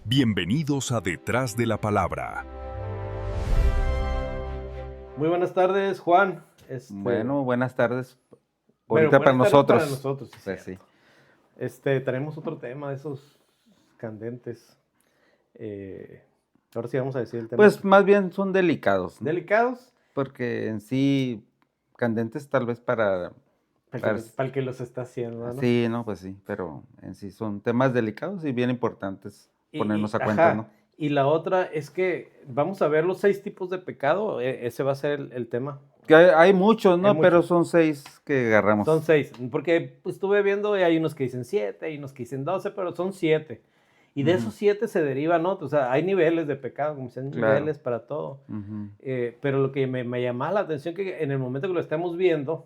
Bienvenidos a Detrás de la Palabra. Muy buenas tardes, Juan. Bueno, buenas tardes. Bueno, Ahorita para buenas tardes nosotros. para nosotros, sí, Pues cierto. sí. Tenemos otro tema de esos candentes. Ahora sí vamos a decir el tema. Pues más bien son delicados, ¿no? ¿Delicados? Porque en sí, candentes tal vez para... Para el que los está haciendo, ¿no? Sí, no, pues sí, pero en sí son temas delicados y bien importantes ponernos a cuenta, Ajá. ¿no? Y la otra es que vamos a ver los 6 tipos de pecado. Ese va a ser el tema. Que hay muchos, ¿no? Hay Pero muchos. son 6 que agarramos. Son 6, porque pues, estuve viendo y hay unos que dicen 7, hay unos que dicen 12, pero son 7. Y de esos 7 se derivan otros. O sea, hay niveles de pecado, como dicen, Claro. niveles para todo. Pero lo que me llamaba la atención que en el momento que lo estemos viendo,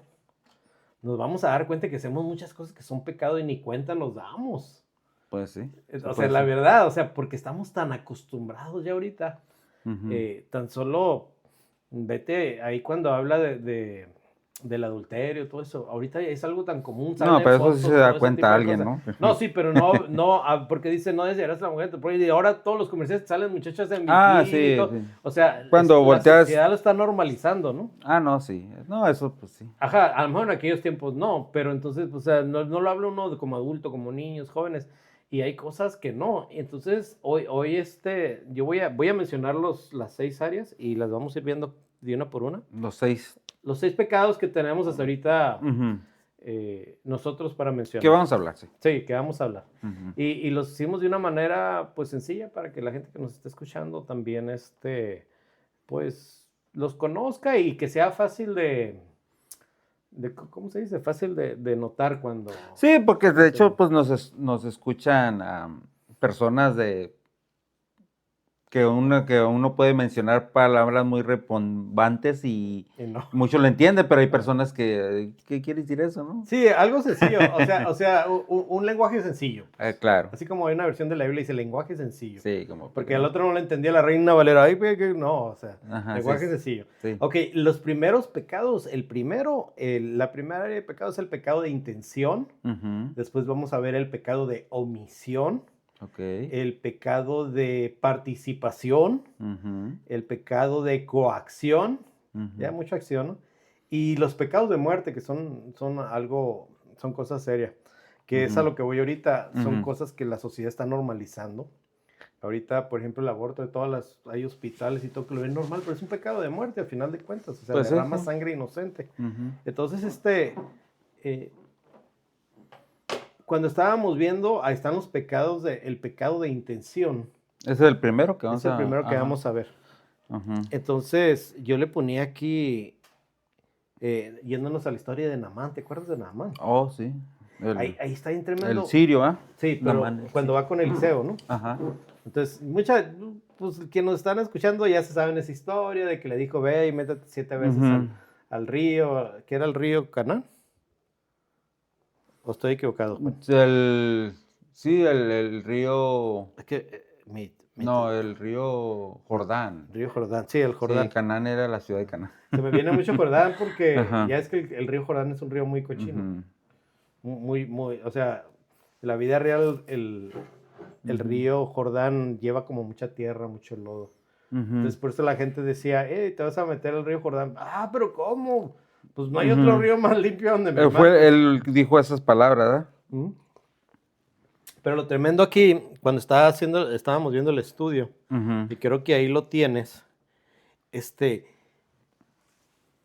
nos vamos a dar cuenta que hacemos muchas cosas que son pecado y ni cuenta nos damos. Pues sí. O sea, la verdad, o sea, porque estamos tan acostumbrados ya ahorita. Tan solo, vete ahí cuando habla del adulterio, todo eso. Ahorita es algo tan común. No, pero eso sí se da cuenta alguien, ¿no? No, sí, pero no, porque dice, no desearás a la mujer. Y ahora todos los comerciales salen muchachas en bikini sí, y todo. sí. O sea, Cuando volteas... la sociedad lo está normalizando, ¿no? no, sí. No, eso pues sí. Ajá, a lo mejor en aquellos tiempos no, pero entonces, o sea, no lo habla uno como adulto, como niños, jóvenes, y hay cosas que no. Entonces, hoy yo voy a mencionar las 6 áreas y las vamos a ir viendo de una por una. Los 6. Los 6 pecados que tenemos hasta ahorita nosotros para mencionar. ¿Qué vamos a hablar? Sí. Sí, que vamos a hablar. Y los hicimos de una manera, pues, sencilla para que la gente que nos esté escuchando también, pues, los conozca y que sea fácil ¿cómo se dice? Fácil de notar cuando... Sí, porque de hecho pues nos escuchan personas que uno puede mencionar palabras muy retumbantes y no. muchos lo entienden, pero hay personas que ¿qué quiere decir eso, no? Sí, algo sencillo, o sea, un lenguaje sencillo. Claro. Así como hay una versión de la Biblia que dice lenguaje sencillo. Sí, como... Porque al otro no le entendía la Reina Valera. Ay, no, o sea, lenguaje sí, sencillo. Sí. Ok, los primeros pecados, la primera área de pecado es el pecado de intención. Después vamos a ver el pecado de omisión. El pecado de participación. El pecado de coacción. Ya, mucha acción, ¿no? Y los pecados de muerte, que son cosas serias. Que es a lo que voy ahorita. Son cosas que la sociedad está normalizando. Ahorita, por ejemplo, el aborto de hay hospitales y todo que lo ven normal, pero es un pecado de muerte, al final de cuentas. O sea, pues derrama sangre inocente. Entonces, cuando estábamos viendo, ahí están los pecados, el pecado de intención. Ese es el primero que vamos a ver. Es el primero que vamos a ver. Entonces, yo le ponía aquí, yéndonos a la historia de Naamán. ¿Te acuerdas de Naamán? Oh, sí. Ahí está bien tremendo. El sirio, ¿ah? Sí, pero cuando va con Eliseo, ¿no? Entonces, pues quienes nos están escuchando ya se saben esa historia de que le dijo, ve y métete 7 veces al río, ¿qué era el río Canaán? ¿O estoy equivocado? El río... Es que, no, el río Jordán. Río Jordán, sí, el Jordán. Sí, Canaán era la ciudad de Canaán. Se me viene mucho Jordán porque ya es que el río Jordán es un río muy cochino. Muy, o sea, en la vida real el río Jordán lleva como mucha tierra, mucho lodo. Entonces por eso la gente decía, te vas a meter al río Jordán. Ah, pero ¿cómo? Pues no hay otro río más limpio donde me él dijo esas palabras, ¿verdad? Pero lo tremendo aquí, cuando estábamos viendo el estudio, y creo que ahí lo tienes,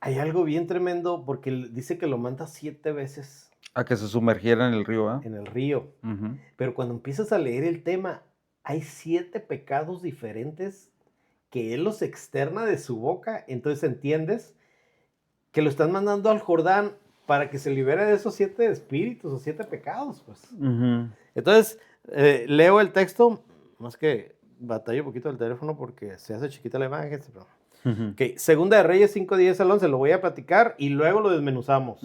hay algo bien tremendo porque dice que lo manda 7 veces. A que se sumergiera en el río, ¿ah? En el río. Pero cuando empiezas a leer el tema, hay 7 pecados diferentes que él los externa de su boca. Entonces entiendes que lo están mandando al Jordán para que se libere de esos 7 espíritus o 7 pecados, pues. Entonces, leo el texto, más que batallo un poquito del teléfono porque se hace chiquita la imagen, pero... Okay. Segunda de Reyes 5, 10 al 11, lo voy a platicar y luego lo desmenuzamos,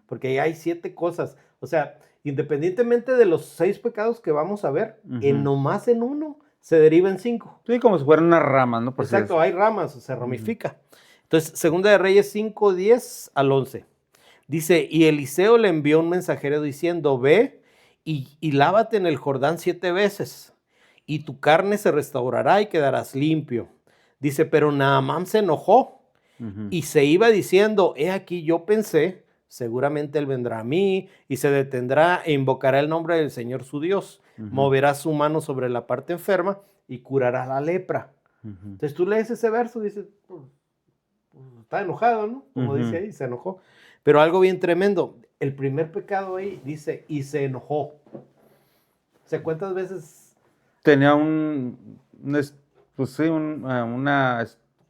porque ahí hay 7 cosas. O sea, independientemente de los 6 pecados que vamos a ver, nomás en uno se deriva en 5. Sí, como si fueran unas ramas, ¿no? Exacto, hay ramas, se ramifica. Entonces, Segunda de Reyes 5, 10 al 11. Dice, y Eliseo le envió un mensajero diciendo, ve y lávate en el Jordán 7 veces y tu carne se restaurará y quedarás limpio. Dice, pero Naamán se enojó y se iba diciendo, he aquí yo pensé, seguramente él vendrá a mí y se detendrá e invocará el nombre del Señor su Dios. Moverá su mano sobre la parte enferma y curará la lepra. Entonces tú lees ese verso y dices, pues, está enojado, ¿no? Como dice ahí, se enojó. Pero algo bien tremendo, el primer pecado ahí dice, y se enojó. O sea, ¿cuántas veces? Tenía pues sí,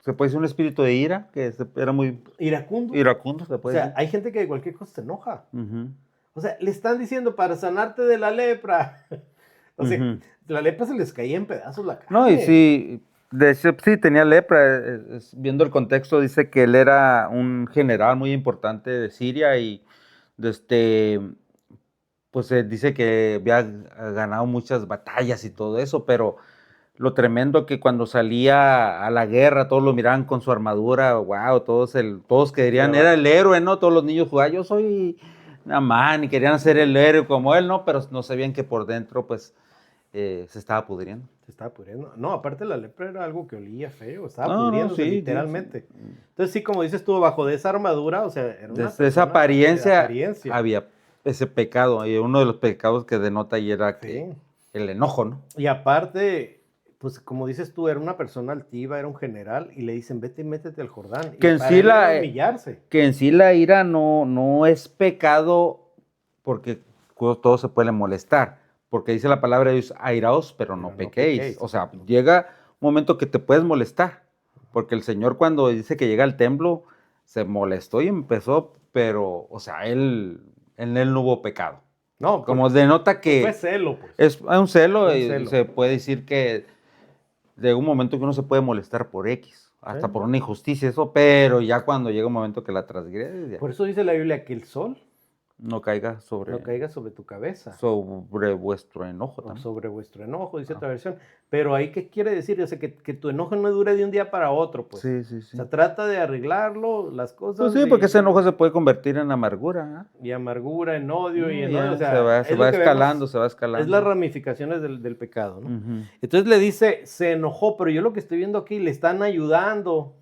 se puede decir un espíritu de ira, que era muy Iracundo. iracundo, se O puede sea, decir. hay gente que de cualquier cosa se enoja. O sea, le están diciendo para sanarte de la lepra. O sea, la lepra se les caía en pedazos la carne. No, y sí, de hecho, sí, tenía lepra. Viendo el contexto, dice que él era un general muy importante de Siria y pues dice que había ganado muchas batallas y todo eso, pero lo tremendo que cuando salía a la guerra, todos lo miraban con su armadura, wow, todos querían, era el héroe, ¿no? Todos los niños jugaban, yo soy Naamán, y querían ser el héroe como él, ¿no? Pero no sabían que por dentro, pues, se estaba pudriendo. Se estaba pudriendo. No, aparte la lepra era algo que olía feo, estaba No, pudriéndose sí, literalmente. sí. Entonces sí, como dices tú, bajo de esa armadura, o sea, era una Desde esa persona apariencia había ese pecado, y uno de los pecados que denota ahí era que el enojo, ¿no? Y aparte, pues como dices tú, era una persona altiva, era un general, y le dicen, vete y métete al Jordán. Que y en para sí él era humillarse. Que en sí la ira no es pecado, porque todo se puede molestar, porque dice la palabra de Dios, airaos, pero no pequéis. O sea, llega un momento que te puedes molestar, porque el Señor cuando dice que llega al templo, se molestó y empezó, pero, o sea, en él no hubo pecado. No, como denota que fue celo, pues. es un celo, Fue un y celo. se puede decir que llega un momento que uno se puede molestar por X, hasta por una injusticia, eso, pero ya cuando llega un momento que la transgrede, Por eso dice la Biblia que el sol no caiga sobre tu cabeza. Sobre vuestro enojo O también. sobre vuestro enojo, dice otra versión. Pero ahí, ¿qué quiere decir? O sea, que tu enojo no dure de un día para otro, pues. Sí, sí, sí. O sea, trata de arreglarlo, las cosas. Pues sí, porque ese enojo se puede convertir en amargura. Y amargura, en odio, y en Ya, odio. O sea, se va escalando, se va escalando. Es las ramificaciones del pecado, ¿no? Entonces le dice, se enojó, pero yo lo que estoy viendo aquí, le están ayudando.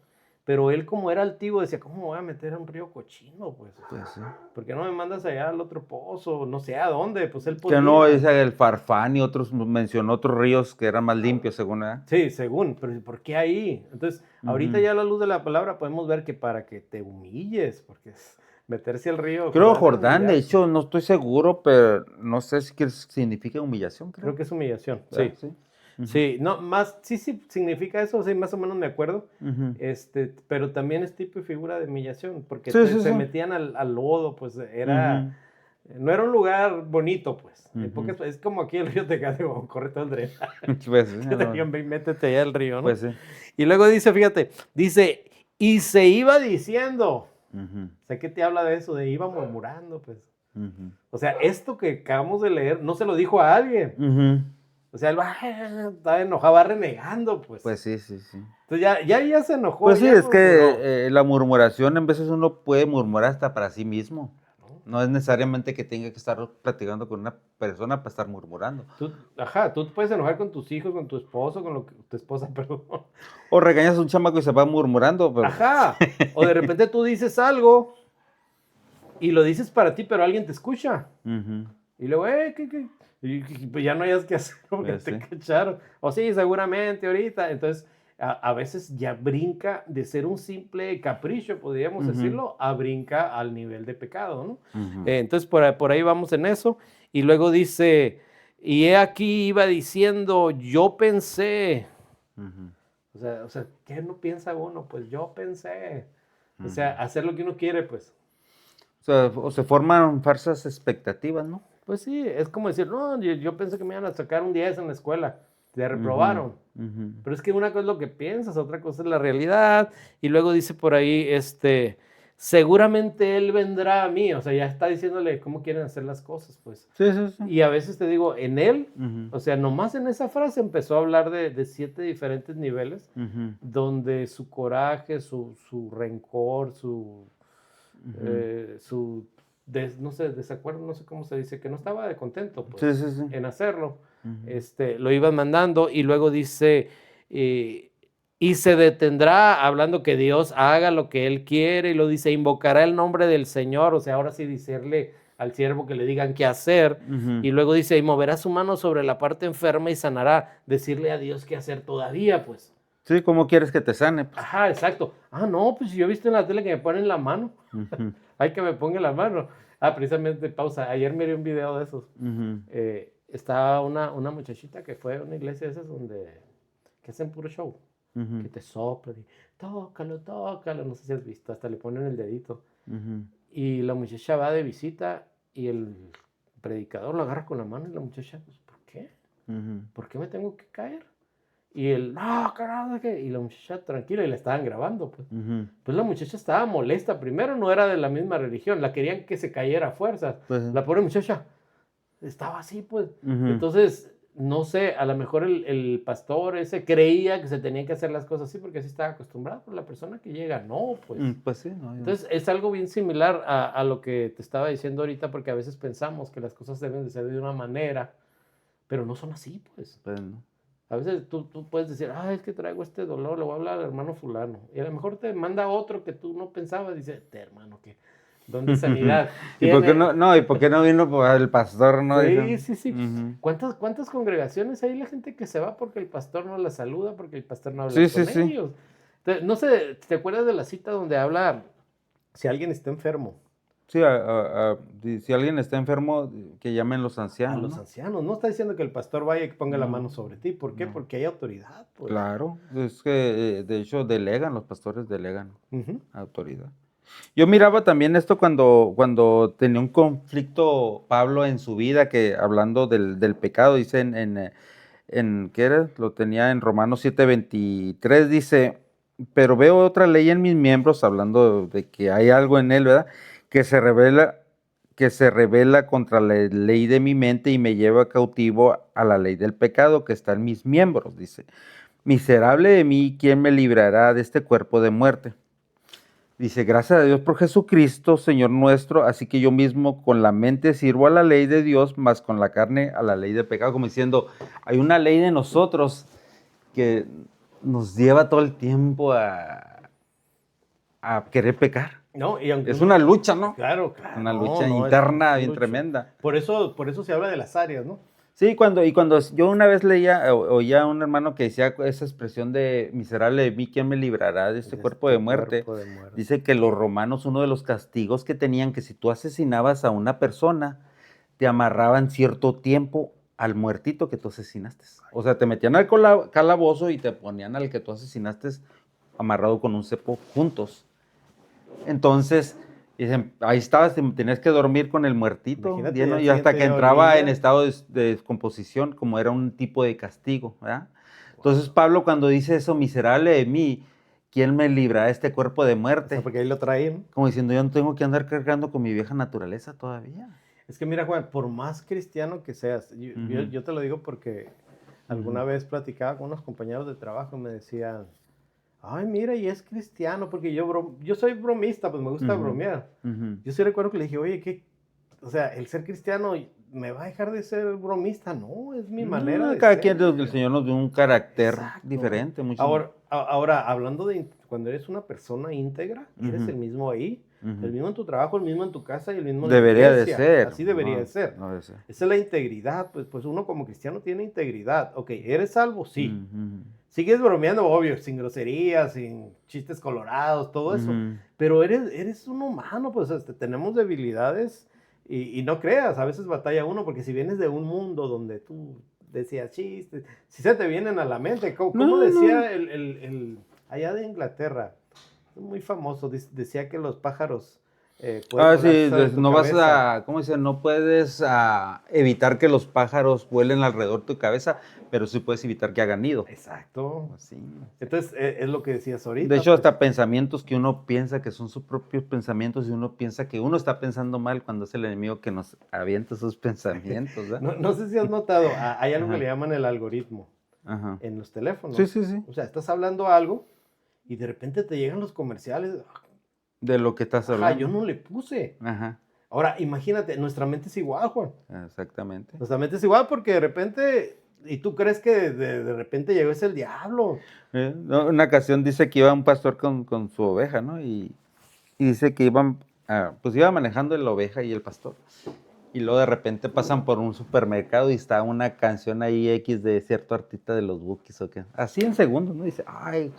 Pero él, como era altivo, decía, ¿cómo me voy a meter a un río cochino? Pues sí. ¿Por qué no me mandas allá al otro pozo? No sé a dónde, pues él podía. Que no, dice el Farfán y otros, mencionó otros ríos que eran más limpios, según él. Sí, según, pero ¿por qué ahí? Entonces, ahorita ya a la luz de la palabra podemos ver que para que te humilles, porque es meterse al río. Creo Jordán, de hecho, no estoy seguro, pero no sé si significa humillación, creo que es humillación, sí. Sí, no, más, sí significa eso, sí, más o menos me acuerdo, pero también es tipo y figura de humillación, porque se metían al lodo, pues no era un lugar bonito, pues, es como aquí el río Tecate, corre todo el drenaje, pues, métete allá al río, ¿no? Pues sí. Y luego dice, fíjate, y se iba diciendo, o sea, ¿qué te habla de eso? De iba murmurando, pues, o sea, esto que acabamos de leer, no se lo dijo a alguien, o sea, él estaba enojado, va renegando, pues. Pues sí. Entonces ya se enojó. Pues sí, es que la murmuración, en veces uno puede murmurar hasta para sí mismo. No es necesariamente que tenga que estar platicando con una persona para estar murmurando. Tú te puedes enojar con tus hijos, con tu esposo, tu esposa, perdón. O regañas a un chamaco y se va murmurando. Pero... O de repente tú dices algo y lo dices para ti, pero alguien te escucha. Y luego, ¿qué? Y pues ya no hayas que hacer porque te cacharon. O sí, seguramente ahorita. Entonces, a veces ya brinca de ser un simple capricho, podríamos decirlo, a brinca al nivel de pecado, ¿no? Entonces, por ahí vamos en eso. Y luego dice, y he aquí iba diciendo, yo pensé. O sea, ¿qué no piensa uno? Pues yo pensé. O sea, hacer lo que uno quiere, pues. O se forman falsas expectativas, ¿no? Pues sí, es como decir, no, yo pensé que me iban a sacar un 10 en la escuela, te reprobaron. Pero es que una cosa es lo que piensas, otra cosa es la realidad. Y luego dice por ahí, seguramente él vendrá a mí. O sea, ya está diciéndole cómo quieren hacer las cosas, pues. Sí. Y a veces te digo, en él, o sea, nomás en esa frase empezó a hablar de 7 diferentes niveles, donde su coraje, su rencor, su no sé, desacuerdo, no sé cómo se dice, que no estaba de contento pues, en hacerlo. lo iban mandando y luego dice, y se detendrá hablando que Dios haga lo que Él quiere y lo dice, invocará el nombre del Señor, o sea, ahora sí decirle al siervo que le digan qué hacer y luego dice, y moverá su mano sobre la parte enferma y sanará, decirle a Dios qué hacer todavía, pues. Sí, ¿cómo quieres que te sane? Pues. Ajá, exacto. Ah, no, pues yo he visto en la tele que me ponen la mano. Hay que me ponga la mano. Precisamente, pausa. Ayer miré un video de esos. Está una muchachita que fue a una iglesia de esas que hacen puro show. Que te soplan y tócalo, tócalo. No sé si has visto, hasta le ponen el dedito. Y la muchacha va de visita y el predicador lo agarra con la mano y la muchacha, pues, ¿por qué? ¿Por qué me tengo que caer? Y él, no, carajo, ¿qué? Y la muchacha tranquila y la estaban grabando, pues. Pues la muchacha estaba molesta. Primero no era de la misma religión, la querían que se cayera a fuerzas. La pobre muchacha estaba así, pues. Entonces, no sé, a lo mejor el pastor ese creía que se tenían que hacer las cosas así porque así estaba acostumbrado, pero la persona que llega, no, pues. Pues sí, no. Entonces, es algo bien similar a lo que te estaba diciendo ahorita porque a veces pensamos que las cosas deben de ser de una manera, pero no son así, pues. Pues no. A veces tú puedes decir, es que traigo este dolor, le voy a hablar al hermano fulano. Y a lo mejor te manda otro que tú no pensabas. Dice, hermano, ¿qué? ¿Dónde es sanidad? ¿Y por qué no? ¿Y por qué no vino el pastor? No? Sí. ¿Cuántas congregaciones hay la gente que se va porque el pastor no la saluda, porque el pastor no habla con ellos? Entonces, no sé, ¿te acuerdas de la cita donde habla si alguien está enfermo? Sí, si alguien está enfermo, que llamen los ancianos. A los ancianos. No está diciendo que el pastor vaya y que ponga la mano sobre ti. ¿Por qué? Porque hay autoridad. Pues. Claro, es que de hecho los pastores delegan autoridad. Yo miraba también esto cuando tenía un conflicto Pablo en su vida, que hablando del pecado, dice ¿qué era? Lo tenía en Romanos 7:23, dice, pero veo otra ley en mis miembros, hablando de que hay algo en él, ¿verdad? Que se revela contra la ley de mi mente y me lleva cautivo a la ley del pecado que está en mis miembros, dice. Miserable de mí, ¿quién me librará de este cuerpo de muerte? Dice, gracias a Dios por Jesucristo, Señor nuestro, así que yo mismo con la mente sirvo a la ley de Dios, más con la carne a la ley del pecado, como diciendo, hay una ley de nosotros que nos lleva todo el tiempo a querer pecar. No, es una lucha, ¿no? Claro. Una lucha interna bien tremenda. Por eso se habla de las áreas, ¿no? Sí, cuando yo una vez oía a un hermano que decía esa expresión de miserable de mí, ¿quién me librará de este cuerpo de muerte? Dice que los romanos, uno de los castigos que tenían, que si tú asesinabas a una persona, te amarraban cierto tiempo al muertito que tú asesinaste. O sea, te metían al calabozo y te ponían al que tú asesinaste amarrado con un cepo juntos. Entonces, dicen, ahí estabas, tenías que dormir con el muertito, ¿no? Y hasta que entraba en estado de descomposición, como era un tipo de castigo, ¿verdad? Wow. Entonces Pablo cuando dice eso, miserable de mí, ¿quién me librará de este cuerpo de muerte? O sea, porque ahí lo traen. Como diciendo, yo no tengo que andar cargando con mi vieja naturaleza todavía. Es que mira, Juan, por más cristiano que seas, yo te lo digo porque alguna vez platicaba con unos compañeros de trabajo y me decían, ay, mira, y es cristiano, porque yo soy bromista, pues me gusta bromear. Yo sí recuerdo que le dije, oye, o sea, el ser cristiano me va a dejar de ser bromista. No, es mi manera de cada ser. quien, el Señor nos dio un carácter diferente. Ahora, hablando de cuando eres una persona íntegra, eres el mismo ahí, el mismo en tu trabajo, el mismo en tu casa y el mismo en tu iglesia. Debería de ser. Así debería de ser. No debe ser. Esa es la integridad, pues uno como cristiano tiene integridad. Ok, ¿eres salvo? Sí. Sigues bromeando, obvio, sin groserías, sin chistes colorados, todo eso. Pero eres un humano, pues tenemos debilidades y no creas, a veces batalla uno, porque si vienes de un mundo donde tú decías chistes, si se te vienen a la mente, ¿cómo decía el allá de Inglaterra? Muy famoso, decía que los pájaros... no vas a, ¿cómo dice? No puedes evitar que los pájaros vuelen alrededor de tu cabeza, pero sí puedes evitar que hagan nido. Exacto. Así. Entonces, es lo que decías ahorita. De hecho, hasta pensamientos que uno piensa que son sus propios pensamientos y uno piensa que uno está pensando mal cuando es el enemigo que nos avienta sus pensamientos. No sé si has notado, hay algo que le llaman el algoritmo en los teléfonos. Sí. O sea, estás hablando algo y de repente te llegan los comerciales. De lo que estás hablando. Yo no le puse. Ahora, imagínate, nuestra mente es igual, Juan. Exactamente. Nuestra mente es igual porque de repente, y tú crees que de repente llegó ese el diablo. No, una ocasión dice que iba un pastor con su oveja, ¿no? Y dice que pues iba manejando la oveja y el pastor. Y luego de repente pasan por un supermercado y está una canción ahí X de cierto artista de los Bukis o qué. Así en segundos, ¿no? Dice, ay,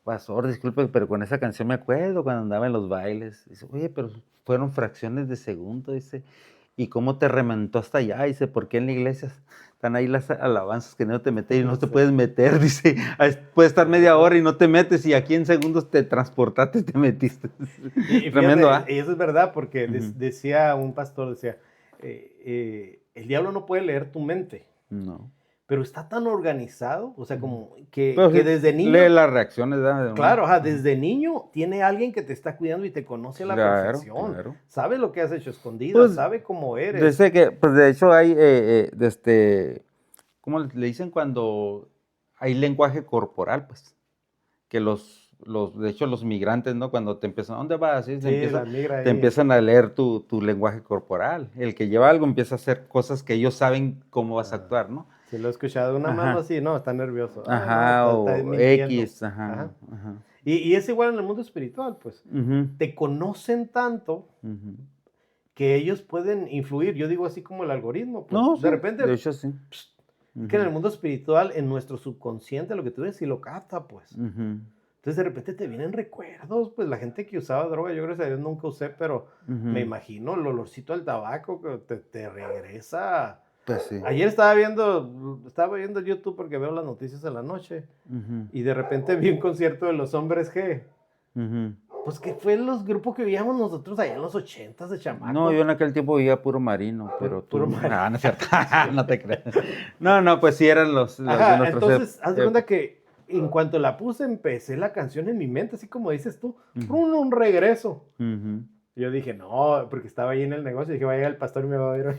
pastor, disculpe, pero con esa canción me acuerdo cuando andaba en los bailes. Dice, oye, pero fueron fracciones de segundo, dice. ¿Y cómo te remontó hasta allá? Dice, ¿por qué en la iglesia están ahí las alabanzas que no te metes y no te puedes meter? Dice, puedes estar media hora y no te metes y aquí en segundos te transportaste y te metiste. Y Tremendo, fíjate, ¿ah? y eso es verdad porque Ujú. decía un pastor, decía, el diablo no puede leer tu mente, No. pero está tan organizado, o sea, como Pero que sí, desde niño, lee las reacciones, ¿verdad? De uno. claro, ajá, Ajá. desde niño tiene alguien que te está cuidando y te conoce a la Claro, perfección, claro. sabe lo que has hecho escondidas, Pues, sabe cómo eres. Dice que, pues de hecho hay, ¿cómo le dicen cuando hay lenguaje corporal? Pues, que de hecho los migrantes, ¿no? Cuando te empiezan, ¿a dónde vas? Sí, Sí, la migra te ahí. empiezan a leer tu lenguaje corporal. El que lleva algo empieza a hacer cosas que ellos saben cómo vas a actuar, ¿no? Sí, lo he escuchado. Una mano Ajá, así, no, está nervioso. Ah, no, ajá, está o mintiendo. X, ajá, Ajá. ajá. Y es igual en el mundo espiritual, pues. Ujú, Te conocen tanto ujú. que ellos pueden influir. Yo digo así como el algoritmo, pues. No, De sí, repente, de hecho sí. pst, es que en el Ujú, mundo espiritual, en nuestro subconsciente, lo que tú ves, sí lo capta, pues. ujú, Entonces de repente te vienen recuerdos, pues la gente que usaba droga, yo gracias a Dios nunca usé, pero me ujú. imagino el olorcito del tabaco que te regresa. Pues sí. Ayer estaba viendo YouTube porque veo las noticias en la noche Ujú, y de repente vi un concierto de los Hombres G. ujú. Pues que fue los grupos que veíamos nosotros allá en los 80s de No, chamacos. yo en aquel tiempo vivía puro marino, pero Puro tú, mariachi. no es cierto, no te creas. No, pues sí eran los de Ajá, nuestros entonces, haz de cuenta que en cuanto la puse, empecé la canción en mi mente, así como dices tú, un regreso. Ujú. Y yo dije, no, porque estaba ahí en el negocio, dije, va a llegar el pastor y me va a ver.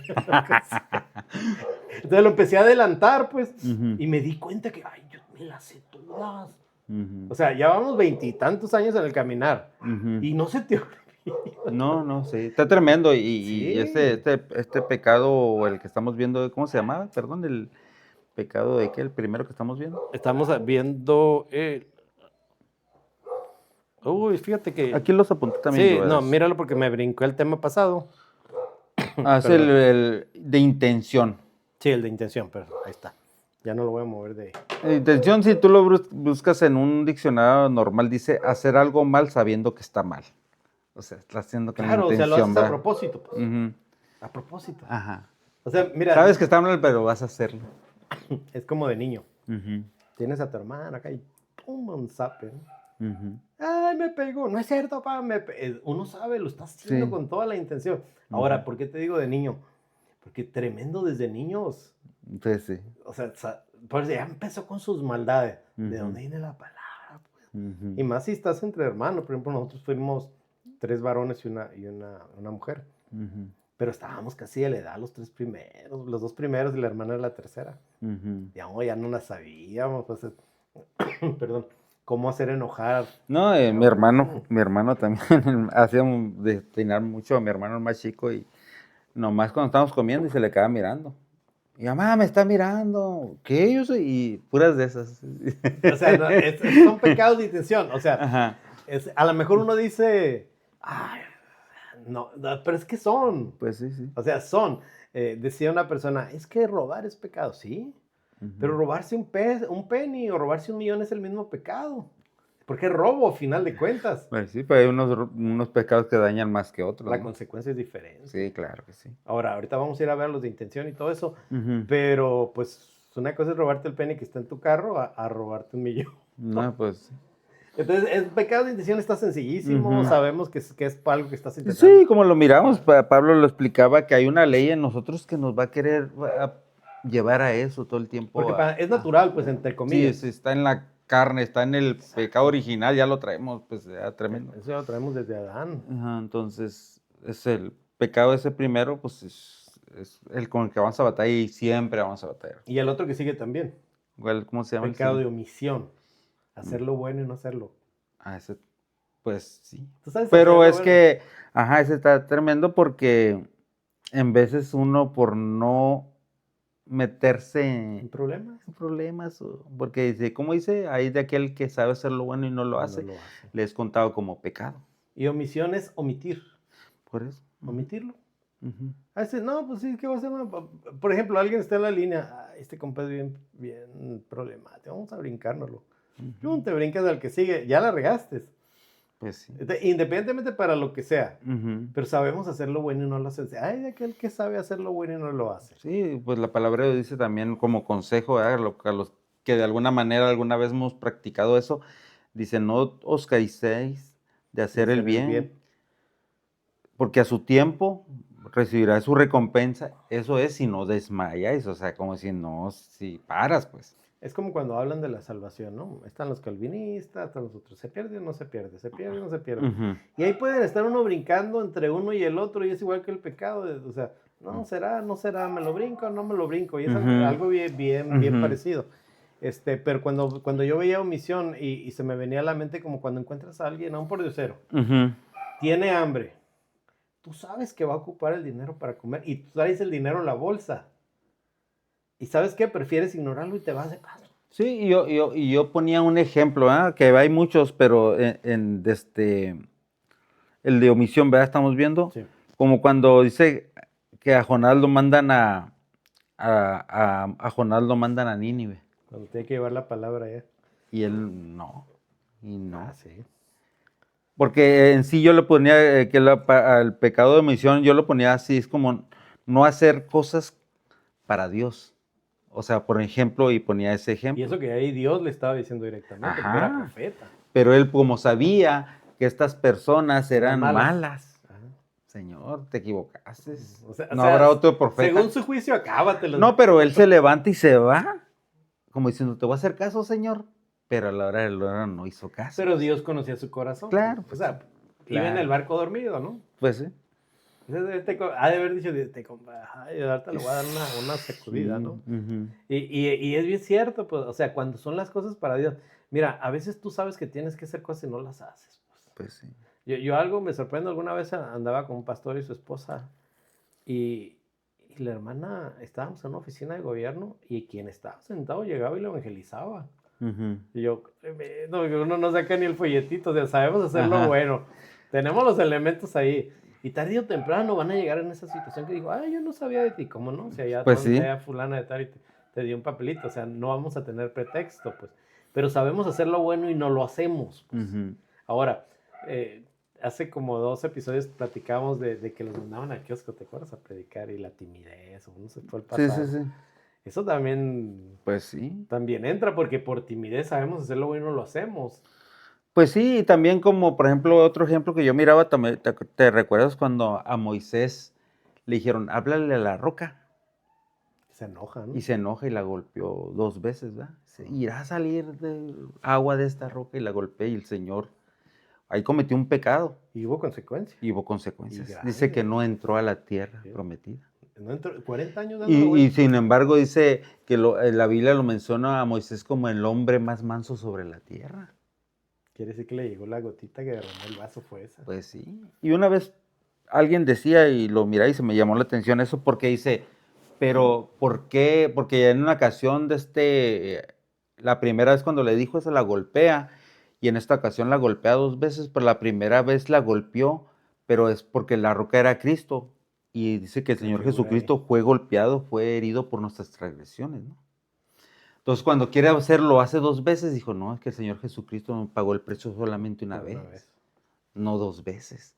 Entonces lo empecé a adelantar, pues, Ujú, y me di cuenta que, ay, yo me las sé todas. ujú, O sea, ya vamos 20 y tantos años en el caminar ujú. y no se te olvida. No, sí, está tremendo. Y Sí. este pecado, o el que estamos viendo, ¿cómo se llamaba? Perdón, el pecado de qué, el primero que estamos viendo. Estamos viendo. Uy, fíjate que. Aquí los apunté también Sí, yo, no, verás. míralo porque me brincó el tema pasado. Es Perdón. el de intención. Sí, el de intención, pero ahí está. Ya no lo voy a mover de. Intención, si tú lo buscas en un diccionario normal, dice hacer algo mal sabiendo que está mal. O sea, está haciendo con la Claro, o sea, lo intención, haces a ¿verdad? propósito, pues. Ujú. A propósito. Ajá. O sea, mira, Sabes que está mal, pero vas a hacerlo. es como de niño. Ujú, Tienes a tu hermana acá y pum, un zape, ¿no? ujú. Ay, me pegó. No es cierto, papá. Uno sabe, lo está haciendo Sí. con toda la intención. Ahora, ¿por qué te digo de niño? Porque tremendo desde niños. Pues sí. O sea, pues ya empezó con sus maldades. ¿De Ujú, dónde viene la palabra? Pues? ujú, Y más si estás entre hermanos. Por ejemplo, nosotros fuimos 3 varones y una mujer. ujú, Pero estábamos casi de la edad, los 3 primeros, los 2 primeros y la hermana era la tercera. ujú. Ya no la sabíamos, pues, perdón, cómo hacer enojar. No, Ya, mi hermano también hacía destinar mucho a mi hermano el más chico y nomás cuando estábamos comiendo y se le quedaba mirando. Y mamá, me está mirando. ¿Qué? Yo soy, y puras de esas. O sea, son pecados de intención. O sea, Ajá. a lo mejor uno dice, ay, no, pero es que son. Pues sí, sí. O sea, son. Decía una persona, es que robar es pecado, sí. Pero Ujú. robarse un penny o robarse 1 millón es el mismo pecado. Porque es robo, a final de cuentas. Pues sí, pero hay unos pecados que dañan más que otros, La ¿no? consecuencia es diferente. Sí, claro que sí. Ahora, ahorita vamos a ir a ver los de intención y todo eso. Ujú. Pero, pues, una cosa es robarte el penny que está en tu carro a robarte 1 millón. No, pues. Entonces, el pecado de intención está sencillísimo. Ujú. Sabemos que es algo que estás intentando. Sí, como lo miramos, Pablo lo explicaba, que hay una ley en nosotros que nos va a querer llevar a eso todo el tiempo. Porque es natural, pues, entre Sí, comillas. está en la carne, está en el pecado original, ya lo traemos, pues ya tremendo. Eso ya lo traemos desde Adán. Ajá, entonces, es el pecado ese primero, pues es el con el que vamos a batallar y siempre vamos a batallar. Y el otro que sigue también. Igual, ¿cómo se llama? Pecado de omisión. Hacer lo bueno y no hacerlo. Ese Pues sí. Tú sabes Pero hacerlo es bueno. que, ajá, ese está tremendo porque en veces uno por no meterse ¿En problemas? en problemas, porque dice, ¿cómo dice? Hay de aquel que sabe hacer lo bueno y no lo No hace, lo hace. le es contado como pecado. Y omisión es omitir. Por eso. Omitirlo. Ujú. A veces, no, pues sí, ¿qué va a hacer? No, por ejemplo, alguien está en la línea. "Ah, este compa es bien problemático. Vamos a brincárnoslo. Pum, te brincas al que sigue. Ya la regaste. Pues sí. Independientemente para lo que sea. Ujú. Pero sabemos hacer lo bueno y no lo hacemos. Ay, de aquel que sabe hacer lo bueno y no lo hace. Sí, pues la palabra de Dios dice también como consejo, ¿verdad? A los que de alguna manera alguna vez hemos practicado eso, dice, no os canséis de hacer el bien, porque a su tiempo recibirá su recompensa. Eso es si no desmayáis, o sea, como si no, si paras, pues. Es como cuando hablan de la salvación, ¿no? Están los calvinistas, están los otros. Se pierde o no se pierde, se pierde o no se pierde. Ujú. Y ahí pueden estar uno brincando entre uno y el otro y es igual que el pecado. O sea, no será, no será, me lo brinco, no me lo brinco. Y es algo bien Ujú. parecido. Pero cuando yo veía omisión y se me venía a la mente como cuando encuentras a alguien, a un pordiosero, Ujú. tiene hambre. Tú sabes que va a ocupar el dinero para comer y tú traes el dinero en la bolsa. ¿Y sabes qué? Prefieres ignorarlo y te vas de paso. Sí, y yo ponía un ejemplo, ¿ah? Que hay muchos, pero el de omisión, ¿verdad? Estamos viendo, Sí. como cuando dice que a Jonás lo mandan a Jonás lo mandan a Nínive, Cuando tiene que llevar la palabra ya. y él no, y no. Ah, sí. Porque en sí yo le ponía que al pecado de omisión, yo lo ponía así, es como no hacer cosas para Dios. O sea, por ejemplo, y ponía ese Y ejemplo. eso que ahí Dios le estaba diciendo directamente, porque era Ajá. profeta. Pero él, como sabía que estas personas Eran eran malas. malas, Ajá. Señor, te equivocaste. O sea, No habrá otro profeta. según su juicio, acábatelo. No, pero él se levanta y se va, como diciendo, te voy a hacer caso, Señor. Pero a la hora de la hora no hizo caso. Pero Dios conocía su corazón. Claro, O pues, sea, sí. iba en el Claro. barco dormido, ¿no? Pues sí. Ha de haber dicho, ay, ahorita le voy a dar una sacudida, Sí, ¿no? ujú. Y es bien cierto, pues, o sea, cuando son las cosas para Dios. Mira, a veces tú sabes que tienes que hacer cosas y no las haces. Pues sí. Yo algo me sorprendo, alguna vez andaba con un pastor y su esposa y la hermana, estábamos en una oficina de gobierno y quien estaba sentado llegaba y lo evangelizaba. Ujú. Y yo, no, uno no saca ni el folletito, o sea, sabemos hacerlo Ajá. bueno, tenemos los elementos ahí. Y tarde o temprano van a llegar en esa situación que digo, ay, yo no sabía de ti, ¿cómo no? Si allá Pues sí. fulana de tal y te dio un papelito, o sea, no vamos a tener pretexto, pues. Pero sabemos hacer lo bueno y no lo hacemos, pues. Ujú. Ahora, hace como 2 episodios platicábamos de que los mandaban al kiosco, ¿te acuerdas? A predicar y la timidez, o no sé, fue el Sí, pasado. sí, sí. Eso también Pues sí. entra porque por timidez sabemos hacer lo bueno y no lo hacemos. Pues sí, y también como, por ejemplo, otro ejemplo que yo miraba, también, ¿te recuerdas cuando a Moisés le dijeron, háblale a la roca? Se enoja, ¿no? Y se enoja y la golpeó 2 veces, ¿verdad? Se irá a salir de agua de esta roca y la golpeé y el Señor ahí cometió un pecado Y hubo consecuencias. y hubo consecuencias. Y Dice que grandes. no entró a la tierra Sí. prometida. No entró, 40 años dando la Y vuelta. sin embargo dice que la Biblia lo menciona a Moisés como el hombre más manso sobre la tierra. Quiere decir que le llegó la gotita que derramó el vaso, fue esa. Pues sí. Y una vez alguien decía, y lo miré y se me llamó la atención eso, porque dice, pero ¿por qué? Porque en una ocasión la primera vez cuando le dijo eso la golpea, y en esta ocasión la golpea 2 veces, pero la primera vez la golpeó, pero es porque la roca era Cristo, y dice que el Se Señor figura Jesucristo fue golpeado, fue herido por nuestras transgresiones, ¿no? Entonces cuando quiere hacerlo, hace 2 veces, dijo, no, es que el Señor Jesucristo no pagó el precio solamente una vez, no 2 veces.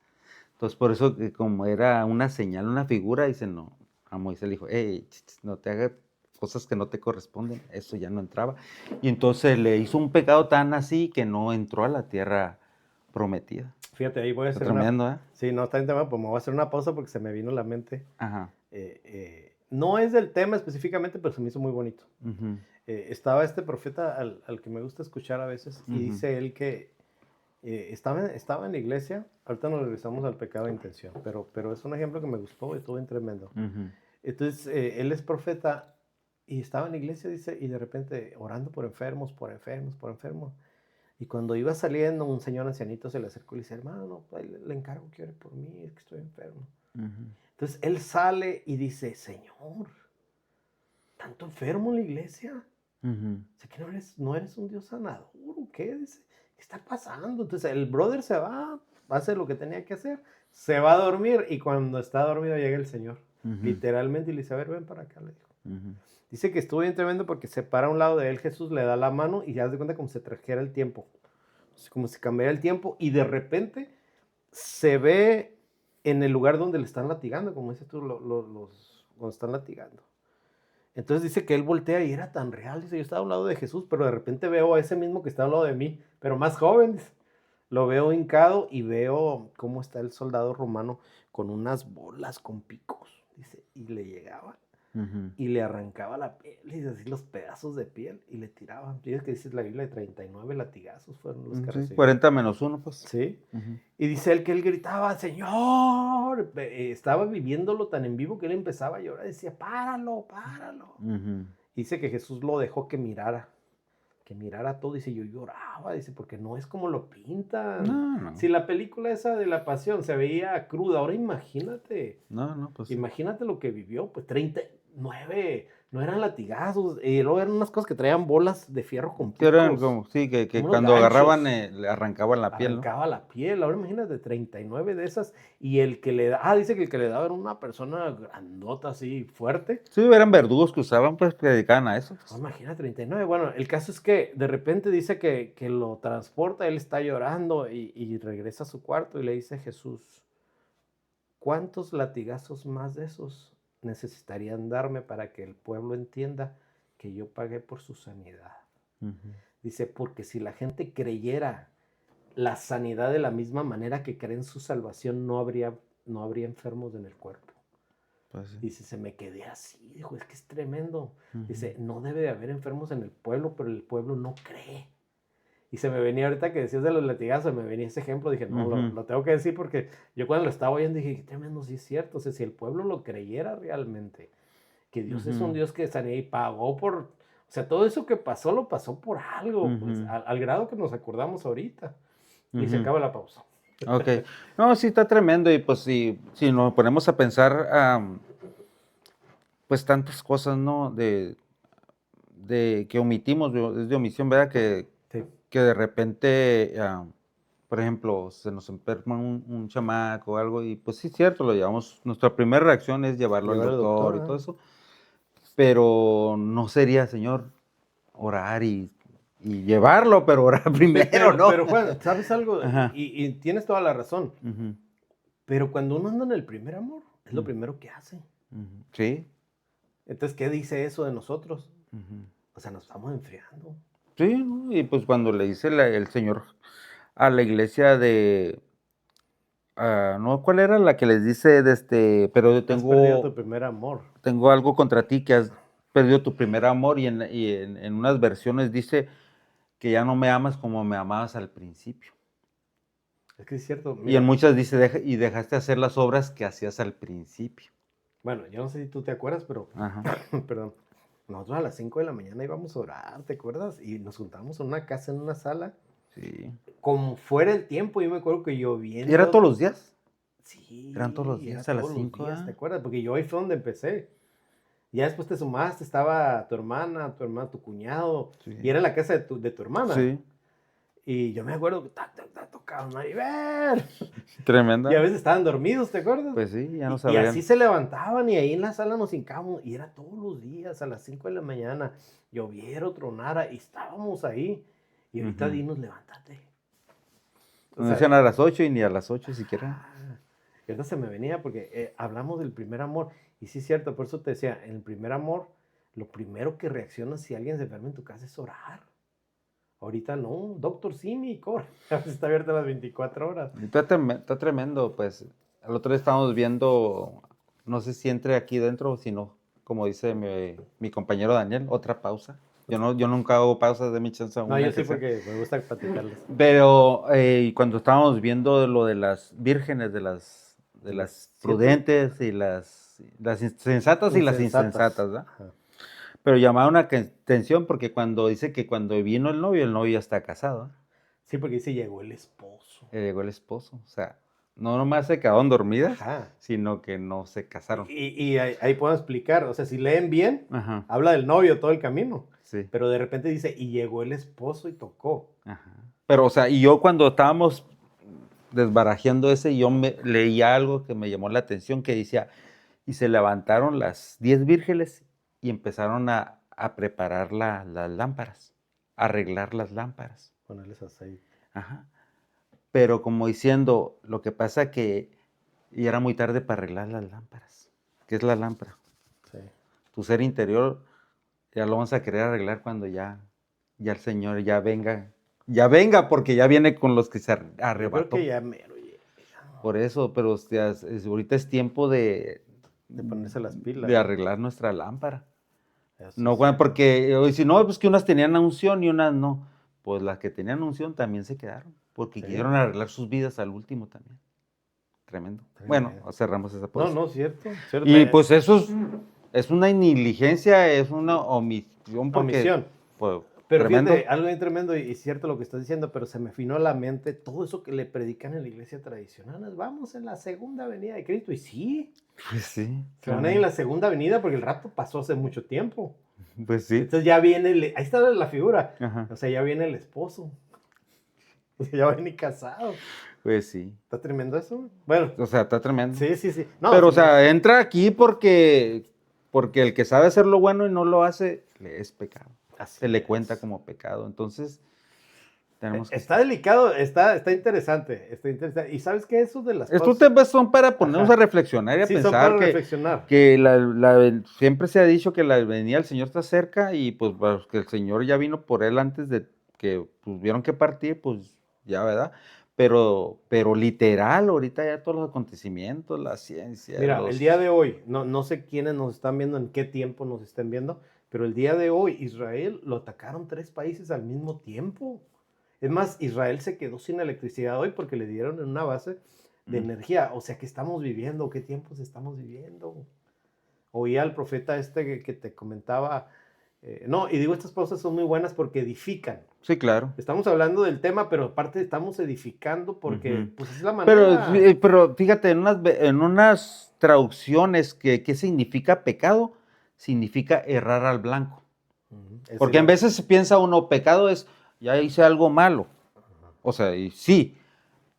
Entonces, por eso, como era una señal, una figura, dice, no, a Moisés le dijo, hey, no te hagas cosas que no te corresponden, eso ya no entraba. Y entonces le hizo un pecado tan así que no entró a la tierra prometida. Fíjate, ahí voy a Está hacer tremendo, ¿eh? Sí, no, está en tema, pues me voy a hacer una pausa porque se me vino a la mente. Ajá. No es del tema específicamente, pero se me hizo muy bonito. Uh-huh. Estaba este profeta al que me gusta escuchar a veces y dice él que estaba en la iglesia. Ahorita nos regresamos al pecado de intención, pero es un ejemplo que me gustó y estuvo bien tremendo. Uh-huh. Entonces, él es profeta y estaba en la iglesia, dice, y de repente orando por enfermos. Y cuando iba saliendo, un señor ancianito se le acercó y le dice, hermano, pues, le encargo que ore por mí, es que estoy enfermo. Entonces él sale y dice, Señor, ¿tanto enfermo en la iglesia? Sé que no eres un Dios sanador, ¿o qué? Dice, ¿qué está pasando? Entonces el brother se va a hacer lo que tenía que hacer, se va a dormir y cuando está dormido llega el Señor, literalmente, y le dice, a ver, ven para acá, le dijo. Dice que estuvo bien tremendo porque se para a un lado de él, Jesús le da la mano y ya se cuenta como si se trajera el tiempo, como si cambiara el tiempo y de repente se ve en el lugar donde le están latigando, como dices tú, cuando están latigando. Entonces dice que él voltea y era tan real, dice, yo estaba a un lado de Jesús, pero de repente veo a ese mismo que está al lado de mí, pero más joven, dice. Lo veo hincado y veo cómo está el soldado romano con unas bolas con picos, dice, y le llegaba y le arrancaba la piel, y así los pedazos de piel, y le tiraban. Tienes que dice la Biblia de 39 latigazos fueron los que recibió. 40 menos 1, pues. Sí. Y dice él que él gritaba, Señor, estaba viviéndolo tan en vivo que él empezaba a llorar, decía, páralo, páralo. Dice que Jesús lo dejó que mirara todo, dice, yo lloraba, dice, porque no es como lo pintan. No. Si la película esa de la Pasión se veía cruda, ahora imagínate. Pues imagínate lo que vivió, pues 39, no eran latigazos, luego eran unas cosas que traían bolas de fierro con picos. Eran como, sí, que unos cuando ganchos. agarraban, le arrancaban la piel, Arrancaba la piel, ahora imagínate 39 de esas, y el que le da, dice que el que le daba era una persona grandota así, fuerte. Sí, eran verdugos que usaban, pues, que dedicaban a eso. No, imagínate 39, bueno, el caso es que de repente dice que lo transporta, él está llorando y regresa a su cuarto y le dice a Jesús, ¿cuántos latigazos más de esos necesitarían darme para que el pueblo entienda que yo pagué por su sanidad? Dice, porque si la gente creyera la sanidad de la misma manera que creen su salvación, no habría enfermos en el cuerpo. Pues sí. Dice, se me quedé así, dijo, es que es tremendo. Dice, no debe de haber enfermos en el pueblo, pero el pueblo no cree. Y se me venía ahorita que decías de los latigazos, me venía ese ejemplo, dije, no, lo tengo que decir porque yo cuando lo estaba oyendo dije, qué tremendo, sí es cierto. O sea, si el pueblo lo creyera realmente, que Dios es un Dios que sanea y pagó por, o sea, todo eso que pasó, lo pasó por algo, pues, al grado que nos acordamos ahorita. Y se acaba la pausa. Ok. No, sí está tremendo y pues si nos ponemos a pensar, pues tantas cosas, ¿no? De que omitimos, es de omisión, ¿verdad? Que de repente, por ejemplo, se nos enferma un chamaco o algo y pues sí es cierto, lo llevamos, nuestra primera reacción es llevarlo al doctor y todo eso, pero no sería, Señor, orar y llevarlo, pero orar primero, ¿no? Pero Juan, ¿sabes algo? Y tienes toda la razón. Pero cuando uno anda en el primer amor, es lo primero que hace. Sí. Entonces, ¿qué dice eso de nosotros? O sea, nos estamos enfriando. Sí, ¿no? Y pues cuando le dice el Señor a la iglesia de... no, ¿cuál era la que les dice pero yo Has perdido tengo... tu primer amor. Tengo algo contra ti, que has perdido tu primer amor, y en unas versiones dice que ya no me amas como me amabas al principio. Es que es cierto. Mira, Y en muchas dice, y dejaste hacer las obras que hacías al principio. Bueno, yo no sé si tú te acuerdas, pero... Perdón. Nosotros a las 5 de la mañana íbamos a orar, ¿te acuerdas? Y nos juntábamos en una casa, en una sala. Sí. Como fuera el tiempo, yo me acuerdo que lloviendo. ¿Y era todos los días? Sí. Eran todos los días a las 5. ¿Te acuerdas? Porque yo ahí fue donde empecé. Ya después te sumaste, estaba tu hermana, tu cuñado. Sí. Y era en la casa de tu hermana. Sí. Y yo me acuerdo que tocaba Maribel. Tremenda. Y a veces estaban dormidos, ¿te acuerdas? Pues sí, ya no sabían. Y así se levantaban y ahí en la sala nos hincábamos. Y era todos los días a las 5 de la mañana. Lloviera o tronara y estábamos ahí. Y ahorita dinos, levántate. No decían a las 8 y ni a las 8 siquiera. Y ahorita se me venía porque hablamos del primer amor. Y sí es cierto, por eso te decía, en el primer amor, lo primero que reacciona si alguien se enferma en tu casa es orar. Ahorita no, doctor Simi, corre. Está abierta las 24 horas. Está tremendo, pues. El otro día estábamos viendo, no sé si entre aquí dentro o si no, como dice mi compañero Daniel, otra pausa. Yo nunca hago pausas de mi chance. No, yo sí porque me gusta platicarles. Pero cuando estábamos viendo lo de las vírgenes, de las prudentes y las sensatas y las insensatas, ¿verdad? Ajá. Pero llamaba una atención porque cuando dice que cuando vino el novio ya está casado. Sí, porque dice, llegó el esposo. Llegó el esposo. O sea, no nomás se quedaron dormidas, Ajá. sino que no se casaron. Y ahí podemos explicar, o sea, si leen bien, Ajá, habla del novio todo el camino, sí. pero de repente dice, y llegó el esposo y tocó. Ajá. Pero, o sea, y yo cuando estábamos desbarajeando ese, yo leía algo que me llamó la atención, que decía, y se levantaron las 10 vírgenes y empezaron a preparar las lámparas, a arreglar las lámparas. Ponerles aceite. Ajá. Pero como diciendo, lo que pasa que ya era muy tarde para arreglar las lámparas. ¿Qué es la lámpara? Sí. Tu ser interior ya lo vamos a querer arreglar cuando ya el Señor ya venga, porque ya viene con los que se Yo creo arrebató. que ya mero llega. Por eso, pero hostia, ahorita es tiempo de ponerse las pilas. de arreglar nuestra lámpara. Eso No, sí. bueno, porque si no, pues que unas tenían unción y unas no. Pues las que tenían unción también se quedaron, porque Sí. quisieron arreglar sus vidas al último también. Tremendo. Bueno, cerramos esa No, pausa. no, cierto. Y pues eso es una negligencia, es una omisión. Omisión. Pues, Pero tremendo. fíjate, algo bien tremendo y cierto lo que estás diciendo, pero se me afinó a la mente todo eso que le predican en la iglesia tradicional. Vamos en la segunda venida de Cristo. Y sí, Pues sí. se van a ir en la segunda venida porque el rato pasó hace mucho tiempo. Pues sí. Entonces ya viene, ahí está la figura. Ajá. O sea, ya viene el esposo. O sea, ya va a venir casado. Pues sí. ¿Está tremendo eso? Bueno, O sea, está tremendo. sí, sí, sí. No, Pero, sí, o sea, entra aquí porque el que sabe hacer lo bueno y no lo hace, le es pecado. así Se le es. cuenta como pecado. Entonces, tenemos que... Está delicado, está interesante, está interesante. ¿Y sabes qué? Eso de las Estos cosas... temas son para ponernos Ajá. a reflexionar y a Sí, son pensar para que, reflexionar. siempre se ha dicho que la venida del Señor está cerca y pues que el Señor ya vino por él antes de que tuvieron que partir, pues ya, ¿verdad? Pero literal, ahorita ya todos los acontecimientos, la ciencia. Mira, el día de hoy, no sé quiénes nos están viendo, en qué tiempo nos estén viendo, pero el día de hoy Israel lo atacaron 3 países al mismo tiempo. Es más, Israel se quedó sin electricidad hoy porque le dieron en una base de energía. O sea, ¿qué estamos viviendo? ¿Qué tiempos estamos viviendo? Oía al profeta que te comentaba. No, y digo, estas pausas son muy buenas porque edifican. Sí, claro. Estamos hablando del tema, pero aparte estamos edificando porque Ujú. pues es la manera. Pero fíjate, en unas traducciones, ¿qué significa pecado? Significa errar al blanco. Ujú, Porque en veces se piensa uno, pecado es, ya hice algo malo. O sea, y sí,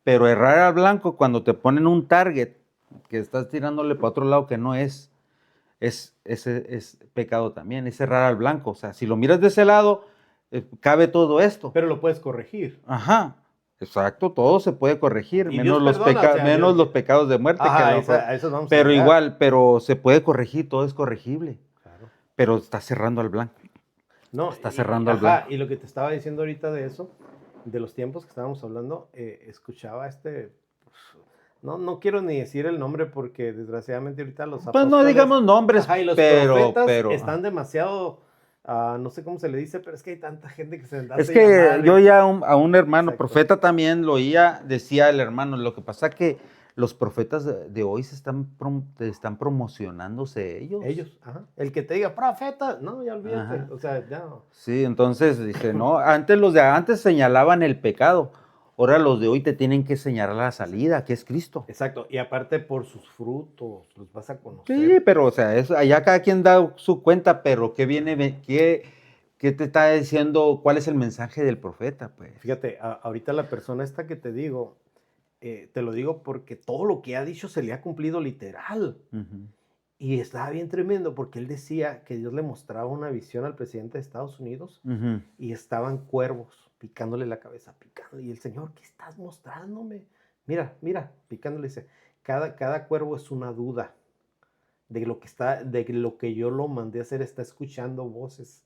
pero errar al blanco cuando te ponen un target que estás tirándole para otro lado que no es pecado también, es errar al blanco. O sea, si lo miras de ese lado, cabe todo esto. Pero lo puedes corregir. Ajá, exacto, todo se puede corregir, Y menos, Dios perdona, o sea, menos Dios- los pecados de muerte. Ajá, que a lo mejor- a eso vamos a pero llegar. igual, pero se puede corregir, todo es corregible, Claro. pero está cerrando al blanco. No, Está cerrando al ajá, blanco. y lo que te estaba diciendo ahorita de eso, de los tiempos que estábamos hablando, escuchaba pues, no quiero ni decir el nombre porque desgraciadamente ahorita los Pues no apóstoles, digamos nombres, ajá, y los pero profetas están demasiado, no sé cómo se le dice, pero es que hay tanta gente que se hace es que llamar, yo ya a un hermano Exacto. profeta también lo oía, decía el hermano, lo que pasa que los profetas de hoy están promocionándose ellos. Ellos, ajá. El que te diga profeta, no, ya olvídate, Ajá. o sea, ya no. Sí, entonces dice, no, antes los de antes señalaban el pecado, ahora los de hoy te tienen que señalar la salida, que es Cristo. Exacto, y aparte por sus frutos, los vas a conocer. Sí, pero o sea, allá cada quien da su cuenta, pero ¿qué te está diciendo? ¿Cuál es el mensaje del profeta? Pues. Fíjate, ahorita la persona esta que te digo, te lo digo porque todo lo que ha dicho se le ha cumplido literal. Ujú. Y estaba bien tremendo porque él decía que Dios le mostraba una visión al presidente de Estados Unidos Ujú. y estaban cuervos picándole la cabeza, picando. Y el Señor, ¿qué estás mostrándome? Mira, picándole, dice, cada cuervo es una duda de lo que yo lo mandé a hacer, está escuchando voces.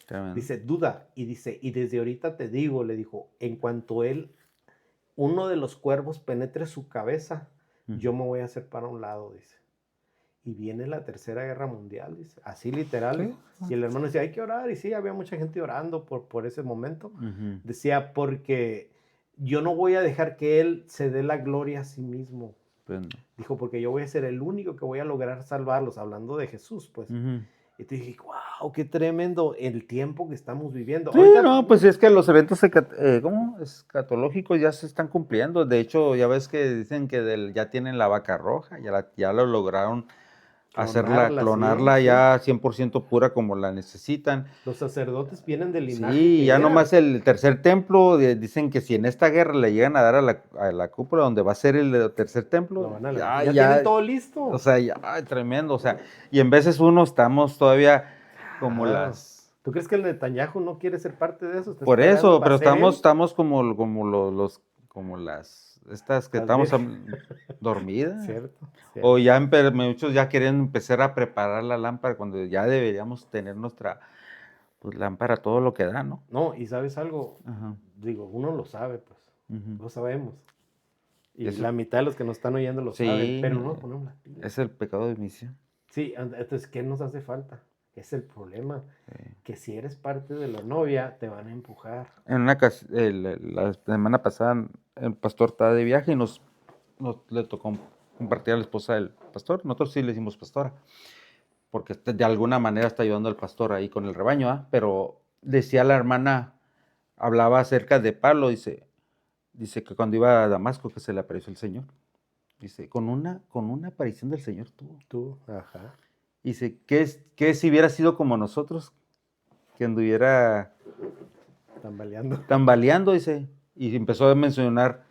Tremendo. Dice, duda, y dice, y desde ahorita te digo, le dijo, en cuanto uno de los cuervos penetre su cabeza, yo me voy a hacer para un lado, dice. Y viene la Tercera Guerra Mundial, dice, así literal. Sí. Y el hermano decía, hay que orar, y sí, había mucha gente orando por ese momento. Ujú. Decía, porque yo no voy a dejar que él se dé la gloria a sí mismo. Pues no. Dijo, porque yo voy a ser el único que voy a lograr salvarlos, hablando de Jesús, pues. Ujú. Y te dije, wow, qué tremendo el tiempo que estamos viviendo. Sí, Ahorita, no, pues es que los eventos ¿cómo? Escatológicos ya se están cumpliendo. De hecho, ya ves que dicen que ya tienen la vaca roja, ya lo lograron clonarla sí. ya 100% pura como la necesitan. Los sacerdotes vienen del linaje. Sí, que ya era. nomás el tercer templo, dicen que si en esta guerra le llegan a dar a la cúpula donde va a ser el tercer Lo templo, van a levantar. Ya tienen todo listo. o sea, ya, tremendo, o sea, y en veces uno estamos todavía como ¿Tú crees que el Netanyahu no quiere ser parte de eso? Por eso, pero estamos como estas que estamos dormidas. Cierto. O ya muchos ya quieren empezar a preparar la lámpara cuando ya deberíamos tener nuestra lámpara, todo lo que da, ¿no? No, y ¿sabes algo? Ajá. Digo, uno lo sabe, pues. Uh-huh. Lo sabemos. Y Eso, la mitad de los que nos están oyendo lo saben, pero no nos ponemos las pilas. Es el pecado de omisión. Sí, entonces, ¿qué nos hace falta? Es el problema. Sí. Que si eres parte de la novia, te van a empujar. En la semana pasada, el pastor estaba de viaje y le tocó compartir a la esposa del pastor. Nosotros sí le hicimos pastora, porque de alguna manera está ayudando al pastor ahí con el rebaño, ¿eh? Pero decía la hermana, hablaba acerca de Pablo, dice que cuando iba a Damasco que se le apareció el Señor. Dice, con una aparición del Señor tuvo. Ajá. Dice, ¿qué si hubiera sido como nosotros? Que anduviera tambaleando, dice. Y empezó a mencionar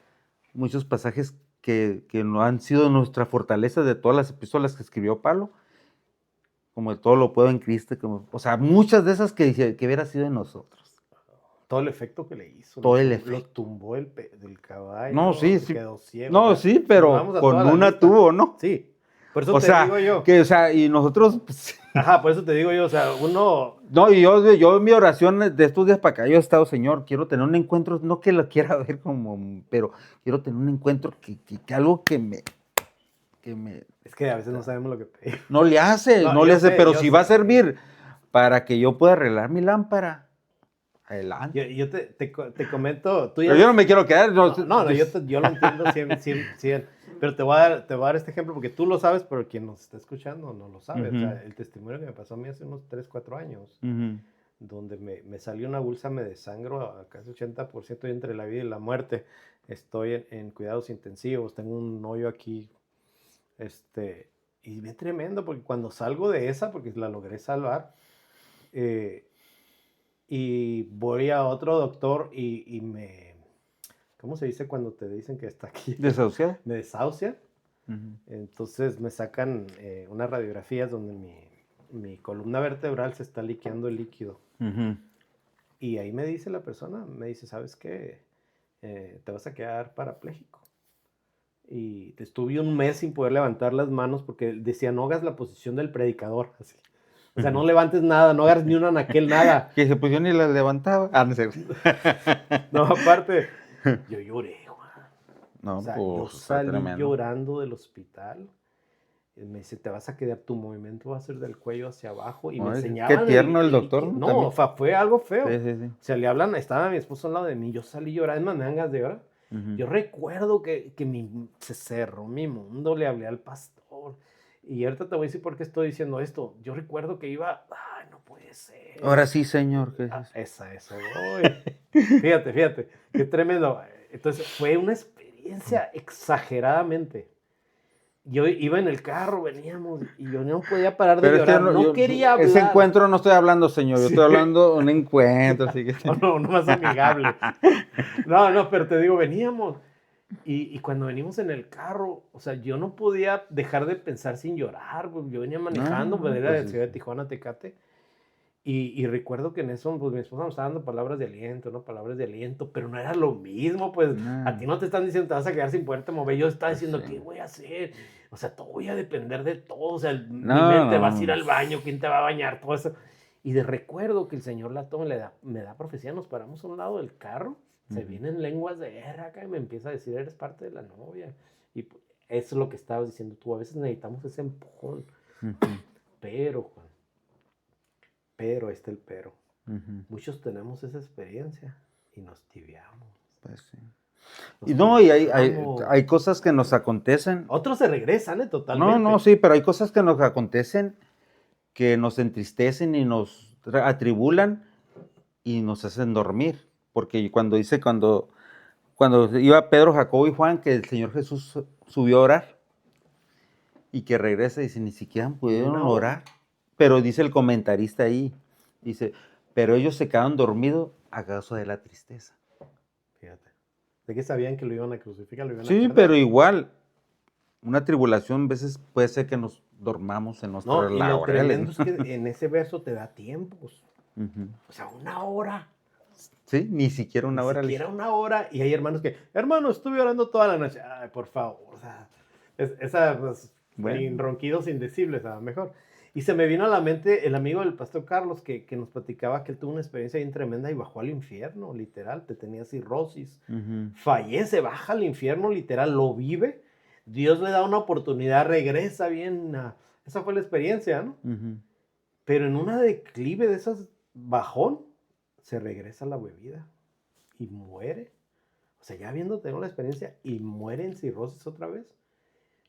muchos pasajes que no han sido nuestra fortaleza de todas las epístolas que escribió Pablo, como el todo lo puedo en Cristo, o sea, muchas de esas que hubiera sido en nosotros. Todo el efecto que le hizo. Lo tumbó del caballo. No, sí. Quedó ciego. No, sí, pero con una tuvo, ¿no? Sí. Por eso te digo yo. Y nosotros... Pues, ajá, por eso te digo yo, o sea, uno... No, y yo en mi oración de estos días para acá, yo he estado, Señor, quiero tener un encuentro, no que lo quiera ver pero quiero tener un encuentro que algo que me... Es que a veces no sabemos lo que pedir. No le hace, pero si va a servir para que yo pueda arreglar mi lámpara, adelante. Yo te comento... Pero yo no me quiero quedar. No, yo lo entiendo 100%. Pero te voy a dar este ejemplo porque tú lo sabes, pero quien nos está escuchando no lo sabe. Uh-huh. O sea, el testimonio que me pasó a mí hace unos 3, 4 años, uh-huh, donde me salió una úlcera, me desangro a casi 80% entre la vida y la muerte. Estoy en cuidados intensivos, tengo un hoyo aquí, y bien tremendo, porque cuando salgo de esa, porque la logré salvar, y voy a otro doctor y me... ¿Cómo se dice cuando te dicen que está aquí? ¿Desahuciado? Me desahucian. Uh-huh. Entonces me sacan unas radiografías donde mi columna vertebral se está liqueando el líquido. Uh-huh. Y ahí me dice la persona, ¿sabes qué? Te vas a quedar parapléjico. Y estuve un mes sin poder levantar las manos porque decía, no hagas la posición del predicador. Así. O sea, no levantes nada, no hagas ni un anaquel, nada. Que pues yo ni las levantaba. No sé. No, aparte... Yo lloré, Juan. No, o sea, pues, yo salí llorando del hospital. Y me dice, te vas a quedar, tu movimiento va a ser del cuello hacia abajo. Y me enseñaban. Qué tierno el doctor. No, fue algo feo. Sí. O sea, le hablan, estaba mi esposo al lado de mí, yo salí llorando, me dan ganas de llorar. Uh-huh. Yo recuerdo que se cerró mi mundo, le hablé al pastor. Y ahorita te voy a decir por qué estoy diciendo esto. Yo recuerdo que iba, ay, no puede ser. Ahora sí, Señor. Eso voy. Fíjate, qué tremendo. Entonces, fue una experiencia exageradamente. Yo iba en el carro, veníamos, y yo no podía parar de llorar. No quería hablar. Ese encuentro no estoy hablando, Señor. Yo estoy hablando de un encuentro. Así que... No, más amigable. No, pero te digo, veníamos. Y cuando venimos en el carro, o sea, yo no podía dejar de pensar sin llorar. Pues yo venía manejando, pues era de Ciudad de Tijuana, Tecate. Y recuerdo que en eso, pues mi esposa nos estaba dando palabras de aliento, pero no era lo mismo, pues a ti no te están diciendo te vas a quedar sin poderte mover, yo estaba diciendo, ¿qué voy a hacer? O sea, todo voy a depender de todo, o sea, mi mente, vas a ir al baño, ¿quién te va a bañar? Todo eso. Y de recuerdo que el Señor la toma, me da profecía, nos paramos a un lado del carro, se vienen lenguas de guerra acá y me empieza a decir, eres parte de la novia. Y eso es lo que estabas diciendo tú, a veces necesitamos ese empujón. Pero, Juan, pero está el pero. Muchos tenemos esa experiencia y nos tibiamos. Pues sí. Y hay cosas que nos acontecen. Otros se regresan, totalmente. No, sí, pero hay cosas que nos acontecen que nos entristecen y nos atribulan y nos hacen dormir. Porque cuando iba Pedro, Jacobo y Juan, que el Señor Jesús subió a orar y que regresa, dice, ni siquiera pudieron Una hora. orar. Pero dice el comentarista ahí, dice, pero ellos se quedaron dormidos a causa de la tristeza. Fíjate. ¿De qué sabían que lo iban a crucificar? Lo iban a Sí, perder? pero igual, una tribulación a veces puede ser que nos dormamos en No, nuestros y lo laureles. tremendo es que en ese verso te da tiempos. Ujú. O sea, una hora. Sí, ni siquiera una Ni hora. siquiera una hora. Y hay hermanos que, hermano, estuve orando toda la noche. Ay, por favor. O sea, pues, Bueno. sin ronquidos indecibles, a lo mejor. Y se me vino a la mente el amigo del pastor Carlos que nos platicaba que él tuvo una experiencia bien tremenda y bajó al infierno, literal. Te tenía cirrosis. Ujú. Fallece, baja al infierno, literal, lo vive. Dios le da una oportunidad, regresa bien. Esa fue la experiencia, ¿no? Ujú. Pero en una declive de esas bajón, se regresa a la bebida y muere. O sea, ya habiendo tenido la experiencia y muere en cirrosis otra vez.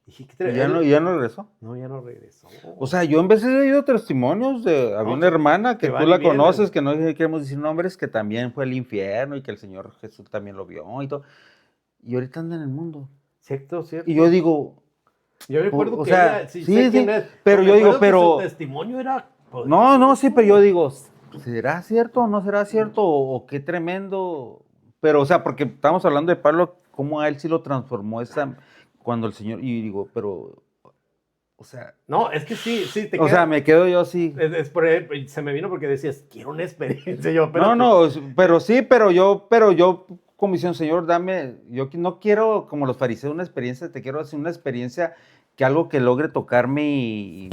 Dije, ¿qué ¿Y ya no regresó? No, ya no regresó. O sea, yo en vez he oído testimonios de, había No, una hermana que que tú van y la vienen. conoces, que no queremos decir nombres, que también fue al infierno y que el Señor Jesús también lo vio y todo. Y ahorita anda en el mundo. Cierto, cierto. Y yo digo, Yo recuerdo o que sea, ella, sí, sí, sé sí, quién es, pero yo digo, recuerdo que pero- su testimonio era... no, sí, pero yo digo, ¿será cierto o no será cierto? O qué tremendo. Pero, o sea, porque estamos hablando de Pablo, cómo a él sí lo transformó cuando el Señor, y digo, pero, o sea, No, es que sí, te o queda- sea, me quedo yo así. se me vino porque decías, quiero una experiencia. Yo, No, espérate. no, pero yo como diciendo, Señor, yo no quiero, como los fariseos, una experiencia, te quiero hacer una experiencia que algo que logre tocar mi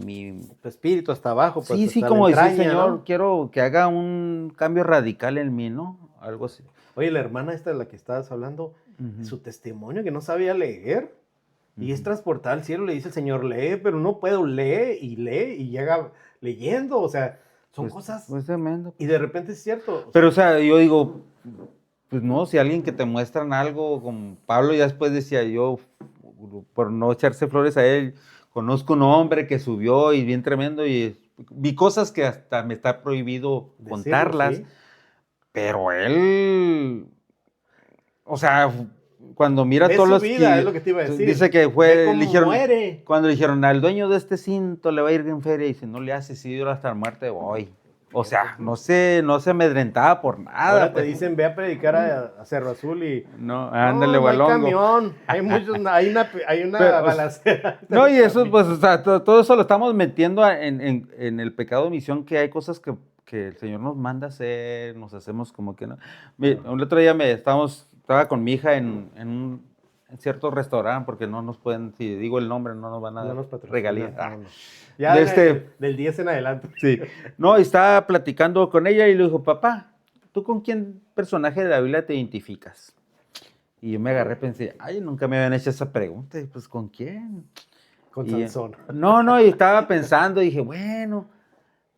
Tu espíritu hasta abajo. Pues, sí, hasta la como decir, entraña, Señor, ¿no? quiero que haga un cambio radical en mí, ¿no? Algo así. Oye, la hermana esta de la que estabas hablando, Ujú. su testimonio que no sabía leer y es Ujú. transportada al cielo, le dice el Señor, lee, pero no puedo, lee y llega leyendo, o sea, son cosas Pues tremendo. y de repente es cierto. Pero, o sea, yo digo, pues no, si alguien que te muestran algo, como Pablo ya después decía yo, por no echarse flores a él, conozco un hombre que subió y bien tremendo y vi cosas que hasta me está prohibido Decirlo, contarlas, sí. pero él, o sea, cuando mira Ve todos su los vida, es lo que te iba a decir. dice que Ve fue, cómo le dijeron, muere. cuando le dijeron al dueño de este cinto le va a ir en feria y si no le hace si yo hasta la muerte voy. O sea, no se amedrentaba por nada. Ahora te pues. dicen, ve a predicar a Cerro Azul y... No, ándale, no, no hay Balongo. camión, hay una Pero, balacera. No, y eso, pues, o sea, todo eso lo estamos metiendo en el pecado de omisión, que hay cosas que el Señor nos manda hacer, nos hacemos como que no. Un otro día estaba con mi hija en cierto restaurante, porque no nos pueden, si digo el nombre, no nos van a No dar nos patrocinan, regalías. no, no. Ya del 10 en adelante. Sí. No, y estaba platicando con ella y le dijo, papá, ¿tú con quién personaje de la Biblia te identificas? Y yo me agarré y pensé, ay, nunca me habían hecho esa pregunta. Y pues, ¿con quién? Con Y, Sansón. No, y estaba pensando, dije, bueno,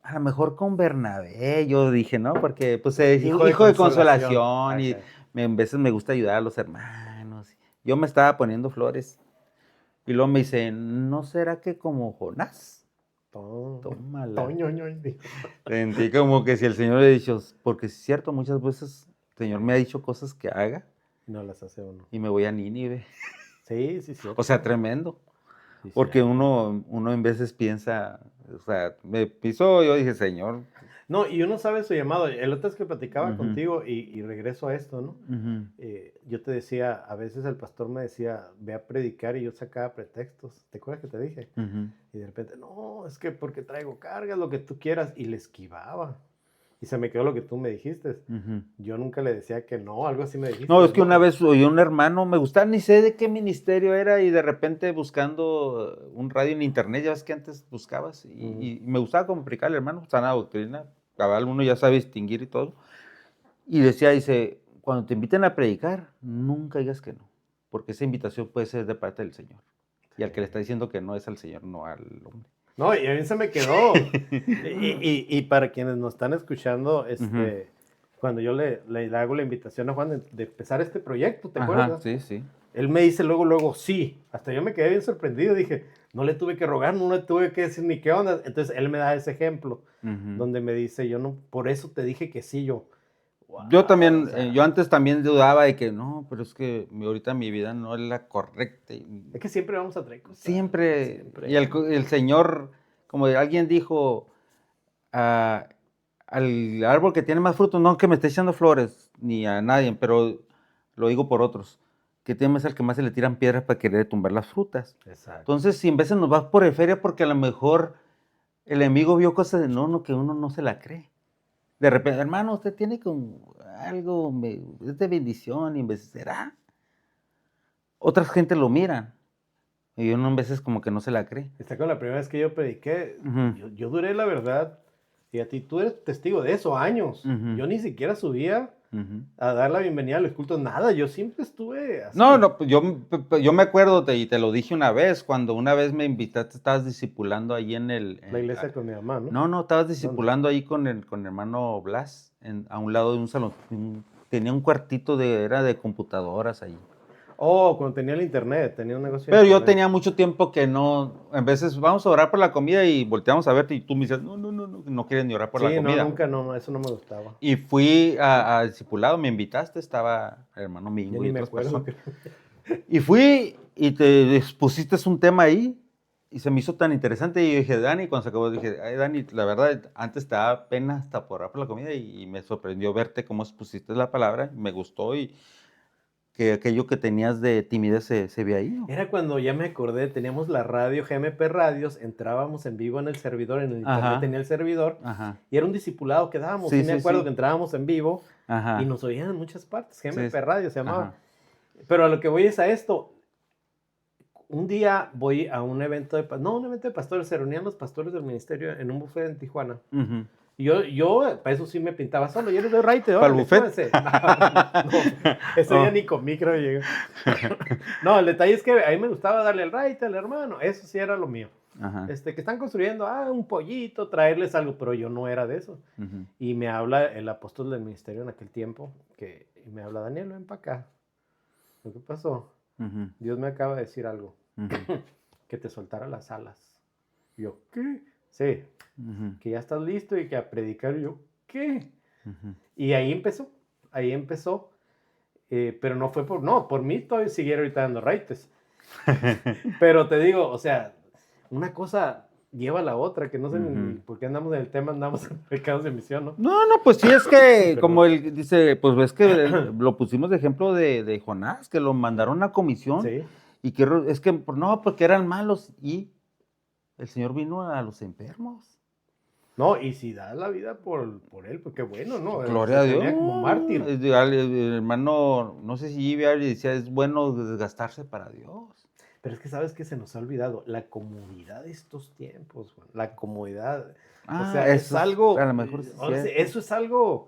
a lo mejor con Bernabé, yo dije, ¿no? Porque pues es hijo de consolación y Ok. a veces me gusta ayudar a los hermanos. Yo me estaba poniendo flores. Y luego me dice, ¿no será que como Jonás? Tómala. Toño, dijo. Sentí como que si el Señor le ha dicho, porque es cierto, muchas veces el Señor me ha dicho cosas que haga No las hace uno. y me voy a Nínive. Sí, cierto. O sea, tremendo. Sí, Porque cierto. uno en veces piensa, o sea, me pisó, yo dije, Señor. No, y uno sabe su llamado. El otro es que platicaba Ujú. contigo y regreso a esto, ¿no? Ujú, Yo te decía, a veces el pastor me decía, ve a predicar y yo sacaba pretextos. ¿Te acuerdas que te dije? ujú. Y de repente, no, es que porque traigo cargas, lo que tú quieras. Y le esquivaba. Y se me quedó lo que tú me dijiste. Ujú. Yo nunca le decía que no, algo así me dijiste. No, es que una vez oí un hermano, me gustaba, ni sé de qué ministerio era, y de repente buscando un radio en internet, ya ves que antes buscabas, y me gustaba como predicar el hermano, sana doctrina, cabal, uno ya sabe distinguir y todo. Y dice, cuando te inviten a predicar, nunca digas que no, porque esa invitación puede ser de parte del Señor. Y al que le está diciendo que no es al Señor, no al hombre. No, y a mí se me quedó. y para quienes nos están escuchando, cuando yo le hago la invitación a Juan de empezar este proyecto, ¿te Ajá, acuerdas? sí, sí. Él me dice luego, sí. Hasta yo me quedé bien sorprendido. Dije, no le tuve que rogar, no le tuve que decir ni qué onda. Entonces él me da ese ejemplo, donde me dice, yo no, por eso te dije que sí, yo. Wow, Yo también, o sea, yo antes también dudaba de que no, pero es que ahorita mi vida no es la correcta. es que siempre vamos a traer cosas. Siempre. Siempre. Y el Señor, como alguien dijo, al árbol que tiene más frutos, no que me esté echando flores, ni a nadie, pero lo digo por otros, que tiene más al que más se le tiran piedras para querer tumbar las frutas. Exacto. Entonces, si en veces nos vas por feria porque a lo mejor el enemigo vio cosas de no, que uno no se la cree. De repente, hermano, usted tiene con algo, es de bendición, y en veces será. Otras gente lo miran, y uno en veces como que no se la cree. Está con la primera vez que yo prediqué, Ujú. yo duré, la verdad, y a ti, tú eres testigo de eso, años. Ujú. Yo ni siquiera subía Ujú. a dar la bienvenida a los cultos, nada, yo siempre estuve así. No, pues yo me acuerdo, y te lo dije una vez, cuando una vez me invitaste, estabas discipulando ahí en La iglesia ah, con mi mamá, ¿no? no, estabas discipulando ahí con el hermano Blas, a un lado de un salón, tenía un cuartito era de computadoras ahí. Oh, cuando tenía el internet, tenía un negocio de Pero yo internet. tenía mucho tiempo que no, en veces vamos a orar por la comida y volteamos a verte y tú me dices, no quieren ni orar por la Sí, comida. no, nunca, no, eso no me gustaba. Y fui a discipulado, me invitaste, estaba el hermano Mingo Ya y ni me otras acuerdo. personas. Y fui y te expusiste un tema ahí y se me hizo tan interesante y yo dije, Dani, cuando se acabó, dije, ay, Dani, la verdad, antes te daba pena hasta por orar por la comida y me sorprendió verte cómo expusiste la palabra, me gustó y que aquello que tenías de timidez se ve ahí, ¿no? Era cuando ya me acordé, teníamos la radio, GMP Radios, entrábamos en vivo en el servidor, en el internet Ajá. tenía el servidor, Ajá, y era un discipulado que dábamos, Sí, y me sí, acuerdo sí. que entrábamos en vivo, ajá. y nos oían en muchas partes, GMP Sí, Radio se llamaba. ajá. Pero a lo que voy es a esto, un día voy a un evento un evento de pastores, se reunían los pastores del ministerio en un buffet en Tijuana. Ujú. Y yo para eso sí me pintaba solo, yo les doy raite, ¿Para el órale, buffet? súbanse. No, ese día Oh. ni comí, creo que llegué. No, el detalle es que a mí me gustaba darle el raite al hermano, eso sí era lo mío. Ajá. Que están construyendo, un pollito, traerles algo, pero yo no era de eso. Ujú. Y me habla el apóstol del ministerio en aquel tiempo, y me habla, Daniel, ven para acá. ¿Qué pasó? Ujú. Dios me acaba de decir algo, Ujú. que te soltara las alas. Y yo, ¿qué? Sí, Ujú. que ya estás listo y que a predicar. Y yo, ¿qué? Ujú. Y ahí empezó, pero no fue por mí todavía siguiera ahorita dando raites. Pero te digo, o sea, una cosa lleva a la otra, que no sé ni Ujú. por qué andamos en el tema, andamos en pecados de misión, ¿no? No, pues sí es que, Perdón. como él dice, pues ves que lo pusimos de ejemplo de Jonás, que lo mandaron a comisión Sí. y que es que, no, porque eran malos y el Señor vino a los enfermos. No, y si da la vida por él, pues qué bueno, ¿no? Gloria a Se Dios. ponía como mártir. El hermano, no sé si iba y decía, es bueno desgastarse para Dios. Pero es que sabes que se nos ha olvidado la comodidad de estos tiempos, güey, la comodidad. O sea, es eso algo. a lo mejor sí es o sea, cierto. eso es algo.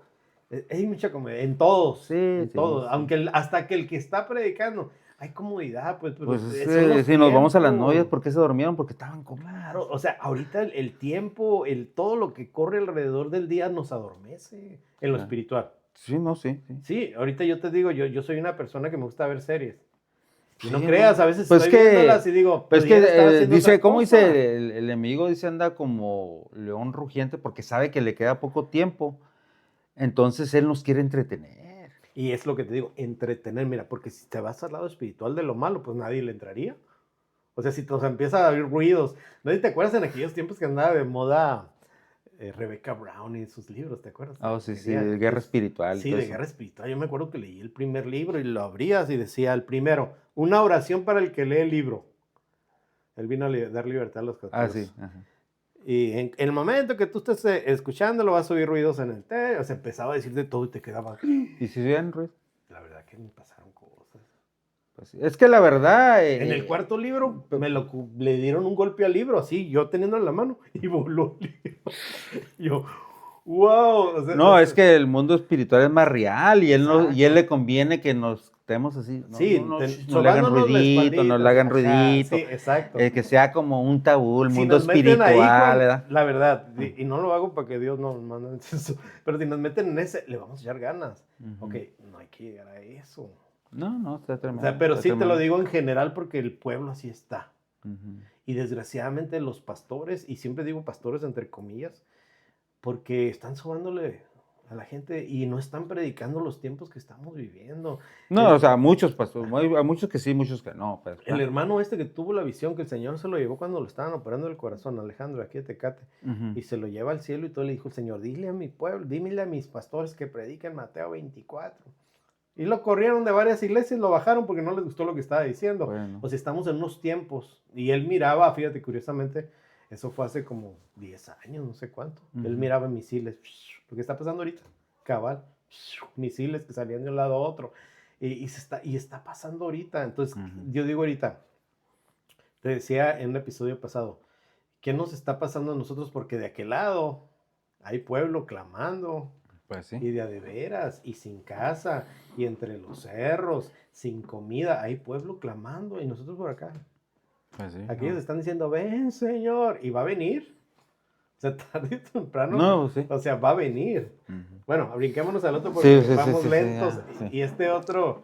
Hay mucha comodidad en todos. Sí, En sí, todos. sí. Aunque hasta que el que está predicando, hay comodidad, pues. Pero Pues son los si nos vamos a las tiempos. novias, ¿por qué se dormían? Porque estaban cómodas. Claro, o sea, ahorita el tiempo, todo lo que corre alrededor del día nos adormece en lo Ah. espiritual. Sí, no, sí. Sí, ahorita yo te digo, yo soy una persona que me gusta ver series. Y no Sí, creas, no. a veces Pues estoy que- viéndolas y digo, Pues pudiera estar que haciendo dice, otra ¿cómo cosa. dice? El enemigo dice anda como león rugiente porque sabe que le queda poco tiempo. Entonces él nos quiere entretener. Y es lo que te digo, entretener, mira, porque si te vas al lado espiritual de lo malo, pues nadie le entraría. O sea, si te empieza a oír ruidos. ¿No te acuerdas en aquellos tiempos que andaba de moda Rebecca Brown y sus libros, ¿te acuerdas? Ah, sí, sí, Quería- de guerra espiritual. y Sí, todo de eso. guerra espiritual. Yo me acuerdo que leí el primer libro y lo abrías y decía, el primero, una oración para el que lee el libro. Él vino a dar libertad a los cautivos. Ah, sí. Ajá. Y en el momento que tú estés escuchándolo, vas a oír ruidos en el té. O sea, empezaba a decir de todo y te quedaba. ¿Y si vean ruido? La verdad que me pasaron cosas. Pues sí. Es que la verdad. En el cuarto libro le dieron un golpe al libro, así, yo teniendo en la mano, y voló el libro. Yo, wow. O sea, No, es que el mundo espiritual es más real y Exacto. él le conviene que nos estemos así. Sí, no le hagan sobándonos la ruidito, no espaldita, le hagan ajá, ruidito. Sí, exacto. Que sea como un tabú, el Si mundo nos meten ahí, espiritual, Juan, ¿verdad? la verdad, y no lo hago para que Dios nos mande eso, pero si nos meten en ese, le vamos a echar ganas. Ujú. Ok, no hay que llegar a eso. No, está O tremendo. sea, pero está sí te lo tremendo. digo en general porque el pueblo así está. Ujú. Y desgraciadamente los pastores, y siempre digo pastores entre comillas, porque están sobándole a la gente y no están predicando los tiempos que estamos viviendo. No, El, o sea, muchos pastores, hay muchos que sí, muchos que no. Pues, el ¿verdad? hermano este que tuvo la visión, que el Señor se lo llevó cuando lo estaban operando el corazón, Alejandro, aquí de Tecate, Ujú. y se lo lleva al cielo y todo le dijo el Señor, dile a mi pueblo, dímele a mis pastores que prediquen Mateo 24. Y lo corrieron de varias iglesias, lo bajaron porque no les gustó lo que estaba diciendo. Bueno. O sea, estamos en unos tiempos. Y él miraba, fíjate, curiosamente, eso fue hace como 10 años, no sé cuánto. Él Ujú. miraba misiles, lo que está pasando ahorita, cabal, misiles que salían de un lado a otro. Y está pasando ahorita. Entonces, Ujú. yo digo ahorita, te decía en un episodio pasado, ¿qué nos está pasando a nosotros? Porque de aquel lado hay pueblo clamando, Pues sí. y de a de veras, y sin casa, y entre los cerros, sin comida, hay pueblo clamando, y nosotros por acá. Pues sí. Aquellos No, están diciendo, ven Señor, y va a venir. O sea, tarde o temprano, no, sí. o sea, va a venir. Ujú. Bueno, brinquémonos al otro porque Sí, vamos sí, lentos. ya, sí. Y este otro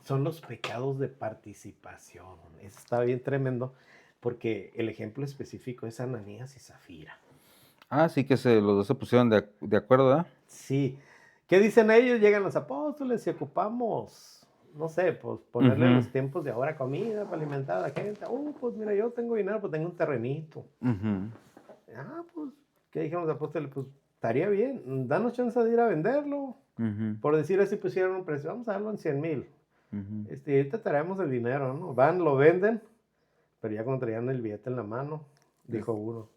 son los pecados de participación. Eso está bien tremendo, porque el ejemplo específico es Ananías y Zafira. Ah, sí que los dos se pusieron de acuerdo, ¿verdad? Sí. ¿Qué dicen ellos? Llegan los apóstoles y ocupamos, no sé, pues ponerle Ujú. los tiempos de ahora comida para alimentar a la gente. Pues mira, yo tengo dinero, pues tengo un terrenito. Ujú. Pues, ¿qué dijeron los apóstoles? Pues estaría bien, danos chance de ir a venderlo. Ujú. Por decir así, pusieron un precio, vamos a darlo en 100,000. Ujú. Ahorita traemos el dinero, ¿no? Van, lo venden, pero ya cuando traían el billete en la mano, dijo uno,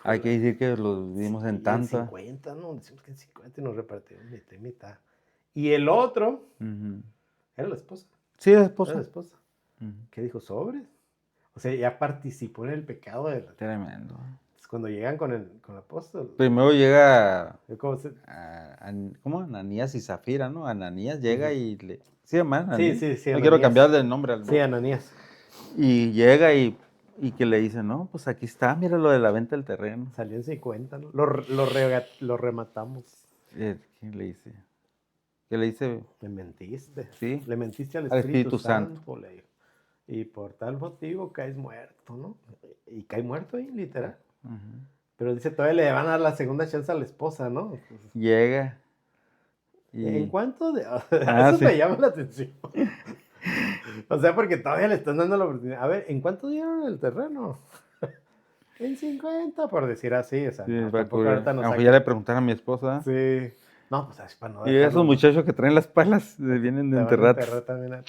Hay que híjole, decir que los dimos sí, en tanto. 50, ¿no? Decimos que en 50 y nos repartimos mitad y mitad. Y el otro, Ujú. era la esposa, Sí, la era la esposa. esposa. Ujú. ¿Qué dijo? Sobres. O sea, ya participó en el pecado de la... Tremendo. Cuando llegan con el apóstol. Primero llega ¿Cómo se- ¿cómo? Ananías y Zafira, ¿no? Ananías llega Ujú. y le... Sí, además, Sí, Ananías. sí, sí, No quiero Ananías. cambiarle el nombre al... Sí, Ananías. Y llega y que le dice, no, pues aquí está, mira lo de la venta del terreno. Salió en 50, ¿no? Lo rematamos. ¿Qué le dice? ¿Qué le dice? Le mentiste. Sí, Le mentiste al al Espíritu, Espíritu Santo. Santo, le dijo. Y por tal motivo caes muerto, ¿no? Y cae muerto ahí, literal. Ujú. Pero dice, todavía le van a dar la segunda chance a la esposa, ¿no? Llega ¿En y... cuánto de...? Ah, Eso sí. me llama la atención. O sea, porque todavía le están dando la oportunidad. A ver, ¿en cuánto dieron el terreno? En 50, por decir así. O sea, Sí, no, para tampoco ahorita nos aunque ya le saquen. preguntaron a mi esposa. Sí. No, pues es para no Y dejarlo. esos muchachos que traen las palas vienen de Te van a enterrar. enterrar también.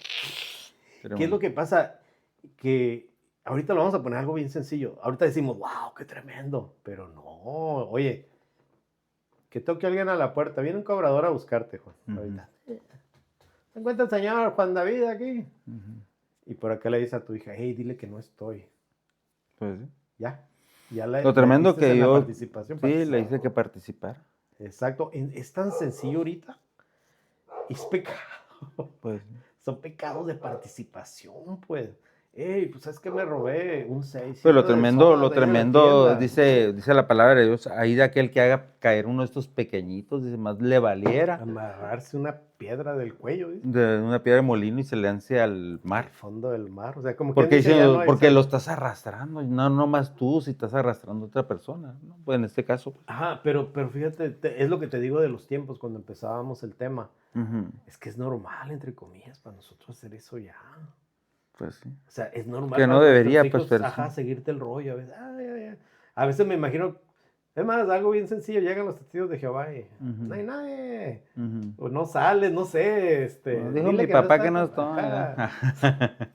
Pero ¿Qué es bueno. lo que pasa? Que ahorita lo vamos a poner algo bien sencillo. Ahorita decimos, wow, qué tremendo. Pero no, oye, que toque alguien a la puerta. Viene un cobrador a buscarte, Juan. Ujú. Ahorita. ¿Se encuentra el señor Juan David aquí? Ujú. Y por acá le dices a tu hija, hey, dile que no estoy. Pues sí. Ya. Ya la Lo tremendo metiste que en la yo... participación. Sí, le participa. hice que participar. Exacto. Es tan sencillo ahorita. Y es pecado. Pues Son pecados de participación, pues. Ey, pues es que me robé un 6. Pues lo tremendo, dice la palabra de Dios, ahí de aquel que haga caer uno de estos pequeñitos, dice, más le valiera Amarrarse una piedra del cuello, dice, de una piedra de molino y se lance al al mar. fondo del mar. O sea, como quien Porque dice, dice, ya no hay. porque lo estás arrastrando, y no más tú si estás arrastrando a otra persona, ¿no? Pues en este caso. Pues. Ajá, pero fíjate, es lo que te digo de los tiempos cuando empezábamos el tema. Ujú. Es que es normal, entre comillas, para nosotros hacer eso ya. Pues sí. O sea, es normal Que no para debería, nuestros pues, hijos, pero sí. seguirte el rollo. A veces me imagino, es más, algo bien sencillo, llegan los testigos de Jehová y Ujú. no hay nadie. Ujú. O no sales, no sé, Como dijo dile mi que papá no que no está. estoy. Ajá.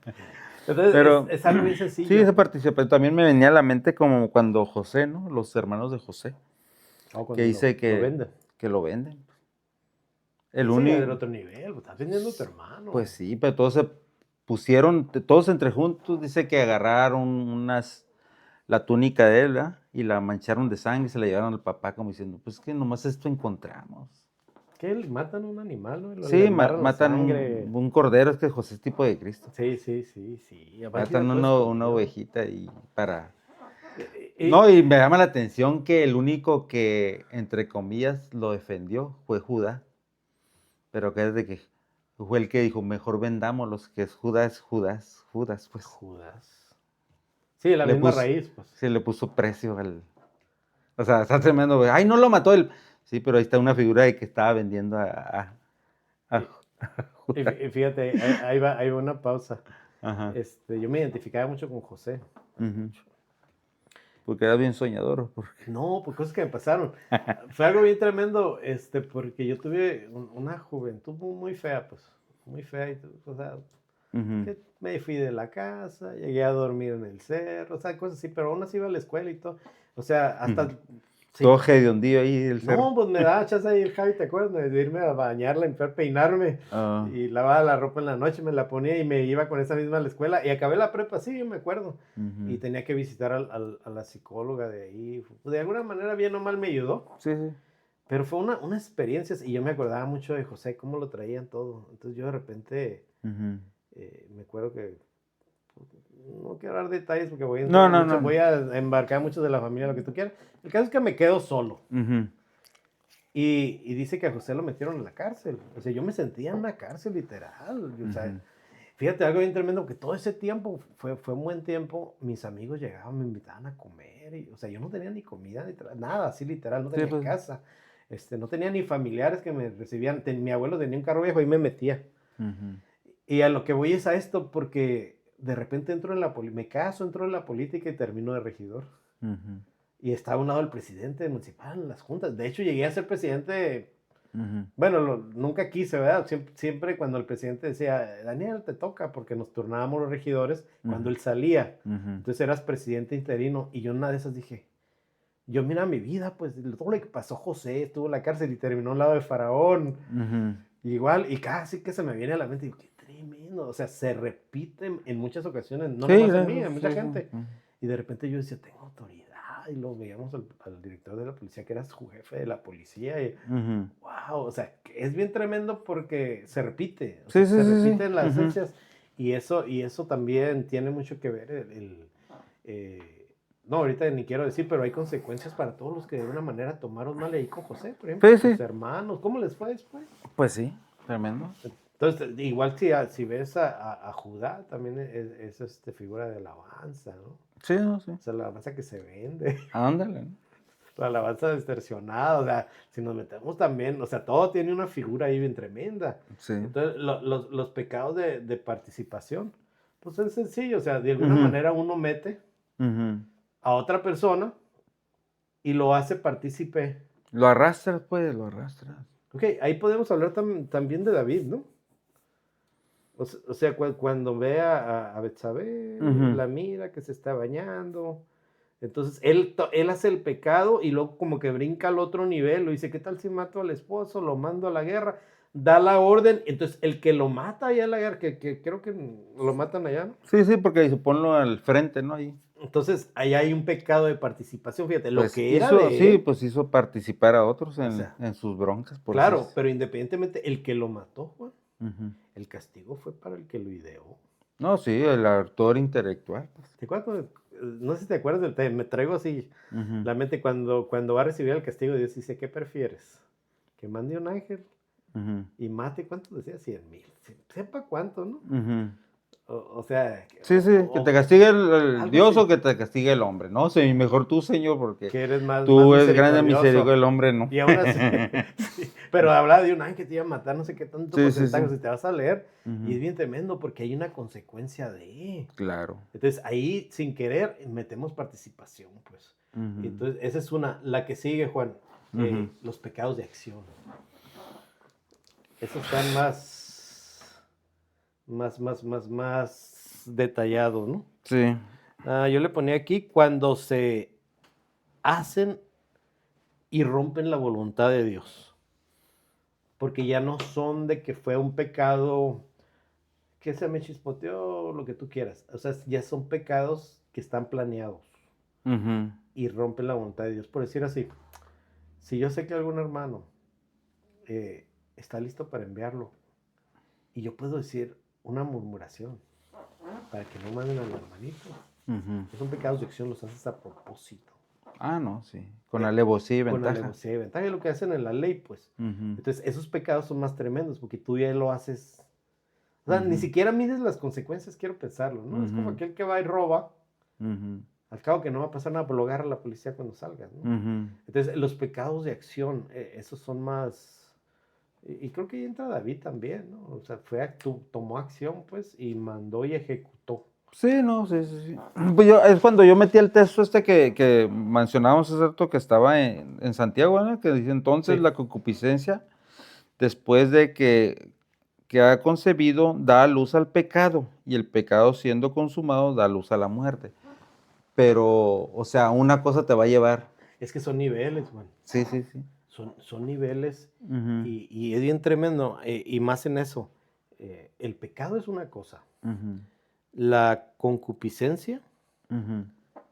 Entonces, Pero es algo bien sí, sencillo. esa participación también me venía a la mente como cuando José, ¿no? Los hermanos de José, O que cuando dice lo venden. que lo venden. El Ese ya es del único, otro nivel, pues, estás vendiendo a tu hermano. pues sí, pero todos se pusieron, todos entre juntos, dice que agarraron la túnica de él, ¿verdad? Y la mancharon de sangre y se la llevaron al papá como diciendo, pues es que nomás esto encontramos. ¿Qué? ¿Matan a un animal, no? Y Sí, le embarran la matan sangre. un cordero, es que José es tipo de Cristo. Sí. Aparte Matan ya todo una escondido. ovejita y para... Y- No, y me llama la atención que el único que, entre comillas, lo defendió fue Judá. Pero que es de que fue el que dijo, mejor vendámoslos, que es Judas, pues. Judas. Sí, la Le misma puso- raíz, pues. Se le puso precio al... O sea, está tremendo, güey. Ay, no lo mató él. Sí, pero ahí está una figura de que estaba vendiendo a Y Judas. y fíjate, ahí va una pausa. Ajá. Yo me identificaba mucho con José. Ujú. Porque era bien soñador. ¿O por qué? No, por cosas que me pasaron. Fue algo bien tremendo, porque yo tuve una juventud muy fea, pues. Muy fea. O sea, Ujú. que me fui de la casa, llegué a dormir en el cerro, o sea, cosas así, pero aún así iba a la escuela y todo. O sea, hasta... Ujú. sí. Todo hediondillo ahí el cerro. No, pues me daba chance de ir, Javi, ¿te acuerdas? De irme a bañarla, limpiar, peinarme Ah, y lavaba la ropa en la noche, me la ponía y me iba con esa misma a la escuela. Y acabé la prepa, sí, yo me acuerdo. ujú. Y tenía que visitar a la psicóloga de ahí. De alguna manera, bien o mal, me ayudó. Sí, sí. Pero fue una experiencia y yo me acordaba mucho de José, cómo lo traían todo. Entonces yo de repente Ujú. me acuerdo que... No quiero dar detalles porque voy a, No, entrar no, mucho, no. voy a embarcar mucho de la familia, lo que tú quieras. El caso es que me quedo solo. Ujú. Y dice que a José lo metieron en la cárcel. O sea, yo me sentía en una cárcel literal. O sea, Ujú. fíjate, algo bien tremendo, que todo ese tiempo, fue un buen tiempo, mis amigos llegaban, me invitaban a comer. O sea, yo no tenía ni comida, ni nada, así literal, no Sí, tenía pues. casa. No tenía ni familiares que me recibían. Mi abuelo tenía un carro viejo y me metía. Ujú. Y a lo que voy es a esto, porque de repente entro en la política, me caso, entro en la política y termino de regidor. Ujú. Y estaba a un lado el presidente municipal en las juntas. De hecho, llegué a ser presidente. Ujú. Bueno, nunca quise, ¿verdad? Siempre cuando el presidente decía, Daniel, te toca, porque nos turnábamos los regidores cuando Ujú. él salía. Ujú. Entonces eras presidente interino. Y yo en una de esas dije, yo mira mi vida, pues todo lo que pasó José, estuvo en la cárcel y terminó al lado de Faraón. Ujú. Igual, y casi que se me viene a la mente, digo, qué tremendo. O sea, se repite en muchas ocasiones, no Sí, nomás en mí, claro, en sí, mucha sí. gente. Ujú. Y de repente yo decía, tengo autoridad. Y lo veíamos al director de la policía, que era su jefe de la policía. Y, Ujú. wow, o sea, que es bien tremendo porque se repite. O Sí, sea, sí, se sí, sí. repiten las Ujú. esencias. Y eso también tiene mucho que ver no, ahorita ni quiero decir, pero hay consecuencias para todos los que de alguna manera tomaron mal ahí con José, por ejemplo, Sí, sus sí. hermanos. ¿Cómo les fue después? Pues sí, tremendo. Entonces, igual si ves a Judá, también es figura de alabanza, ¿no? Sí, no, sí. O sea, la alabanza que se vende, Ándale, ¿no? la alabanza distorsionada, o sea, si nos metemos también, o sea, todo tiene una figura ahí bien tremenda. Sí. Entonces, los pecados de participación, pues es sencillo, o sea, de alguna Ujú. manera uno mete Ujú. a otra persona y lo hace partícipe. Lo arrastras, pues, lo arrastras. Ok, ahí podemos hablar también de David, ¿no? O sea, cuando ve a Betsabé, Ujú. la mira que se está bañando. Entonces, él hace el pecado y luego como que brinca al otro nivel. Lo dice, ¿qué tal si mato al esposo? Lo mando a la guerra. Da la orden. Entonces, el que lo mata allá en la guerra, que creo que lo matan allá, ¿no? Sí, sí, porque dice, ponlo al frente, ¿no? Ahí. Entonces, ahí hay un pecado de participación. Fíjate, lo Pues que era hizo, de sí, él, pues hizo participar a otros o sea, en sus broncas. Por claro, si- pero independientemente, el que lo mató, Juan, Ujú. el castigo fue para el que lo ideó. No, sí, el autor intelectual. Pues. ¿Te acuerdas? No sé si te acuerdas del tema, me traigo así Ujú. la mente cuando va a recibir el castigo de Dios, dice, ¿qué prefieres? ¿Que mande un ángel Ujú. y mate? ¿Cuánto decía? 100,000. Sepa cuánto, ¿no? Ujú. O sea, Sí, sí, que te castigue el algo Dios así. o que te castigue el hombre, ¿no? Sí, mejor tú, Señor, porque Que eres más tú eres grande misericordioso. misericordia, el hombre no. Y aún así, sí, pero habla de un ángel que te iba a matar, no sé qué tanto Sí, sí, porcentaje, sí. si te vas a leer, Ujú. y es bien tremendo porque hay una consecuencia de. Claro. Entonces ahí, sin querer, metemos participación, pues. Ujú. Entonces, esa es una. La que sigue, Juan, Ujú. los pecados de acción. Esos están más detallados, ¿no? Sí. Yo le ponía aquí cuando se hacen y rompen la voluntad de Dios. Porque ya no son de que fue un pecado que se me chispoteó, lo que tú quieras. O sea, ya son pecados que están planeados Ujú. y rompen la voluntad de Dios. Por decir así, si yo sé que algún hermano está listo para enviarlo y yo puedo decir una murmuración para que no manden al hermanito, Ujú. son pecados de acción, los haces a propósito. Ah, no, sí. Con alevosía y Con ventaja. alevosía y ventaja es lo que hacen en la ley, pues. Ujú. Entonces, esos pecados son más tremendos porque tú ya lo haces O sea, ni siquiera mides las consecuencias, quiero pensarlo, ¿no? Es como aquel que va y roba. Al cabo que no va a pasar nada, pues lo agarra la policía cuando salgas, ¿no? Entonces, los pecados de acción, esos son más... Y creo que ahí entra David también, ¿no? O sea, tomó acción, pues, y mandó y ejecutó. Sí, no, sí. Pues es cuando yo metí el texto que mencionábamos hace rato que estaba en Santiago, ¿no? Que dice entonces Sí. la concupiscencia, después de que ha concebido, da luz al pecado, y el pecado siendo consumado da luz a la muerte. Pero, o sea, una cosa te va a llevar. Es que son niveles, man. Sí. Son niveles y es bien tremendo. Y más en eso. El pecado es una cosa. La concupiscencia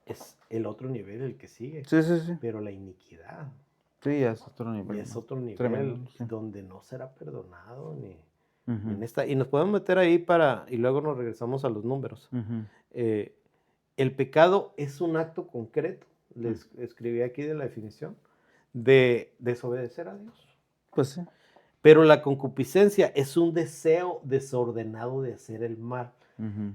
es el otro nivel, el que sigue. Sí. Pero la iniquidad Sí, ya es otro nivel. y es otro nivel Tremendo, sí. donde no será perdonado ni en esta. Y nos podemos meter ahí y luego nos regresamos a los números. El pecado es un acto concreto, les escribí aquí de la definición, de desobedecer a Dios. Pues sí. Pero la concupiscencia es un deseo desordenado de hacer el mal.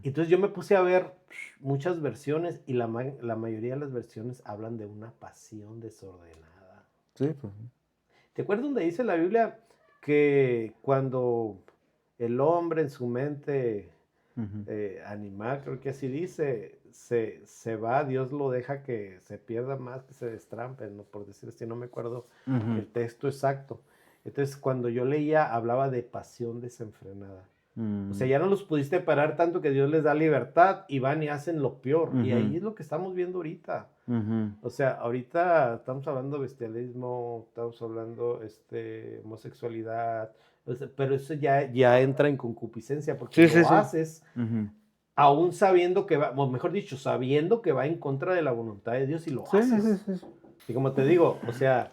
Entonces yo me puse a ver muchas versiones y la mayoría de las versiones hablan de una pasión desordenada. Sí, pues. ¿Te acuerdas donde dice la Biblia que cuando el hombre en su mente animal, creo que así dice, se va, Dios lo deja que se pierda más, que se destrampe, ¿no? Por decir así, no me acuerdo el texto exacto. Entonces, cuando yo leía, hablaba de pasión desenfrenada. O sea, ya no los pudiste parar tanto que Dios les da libertad y van y hacen lo peor. Y ahí es lo que estamos viendo ahorita. O sea, ahorita estamos hablando de bestialismo, estamos hablando homosexualidad, pero eso ya entra en concupiscencia porque haces aún sabiendo que va, o mejor dicho, sabiendo que va en contra de la voluntad de Dios y lo haces. Sí. Y como te digo, o sea,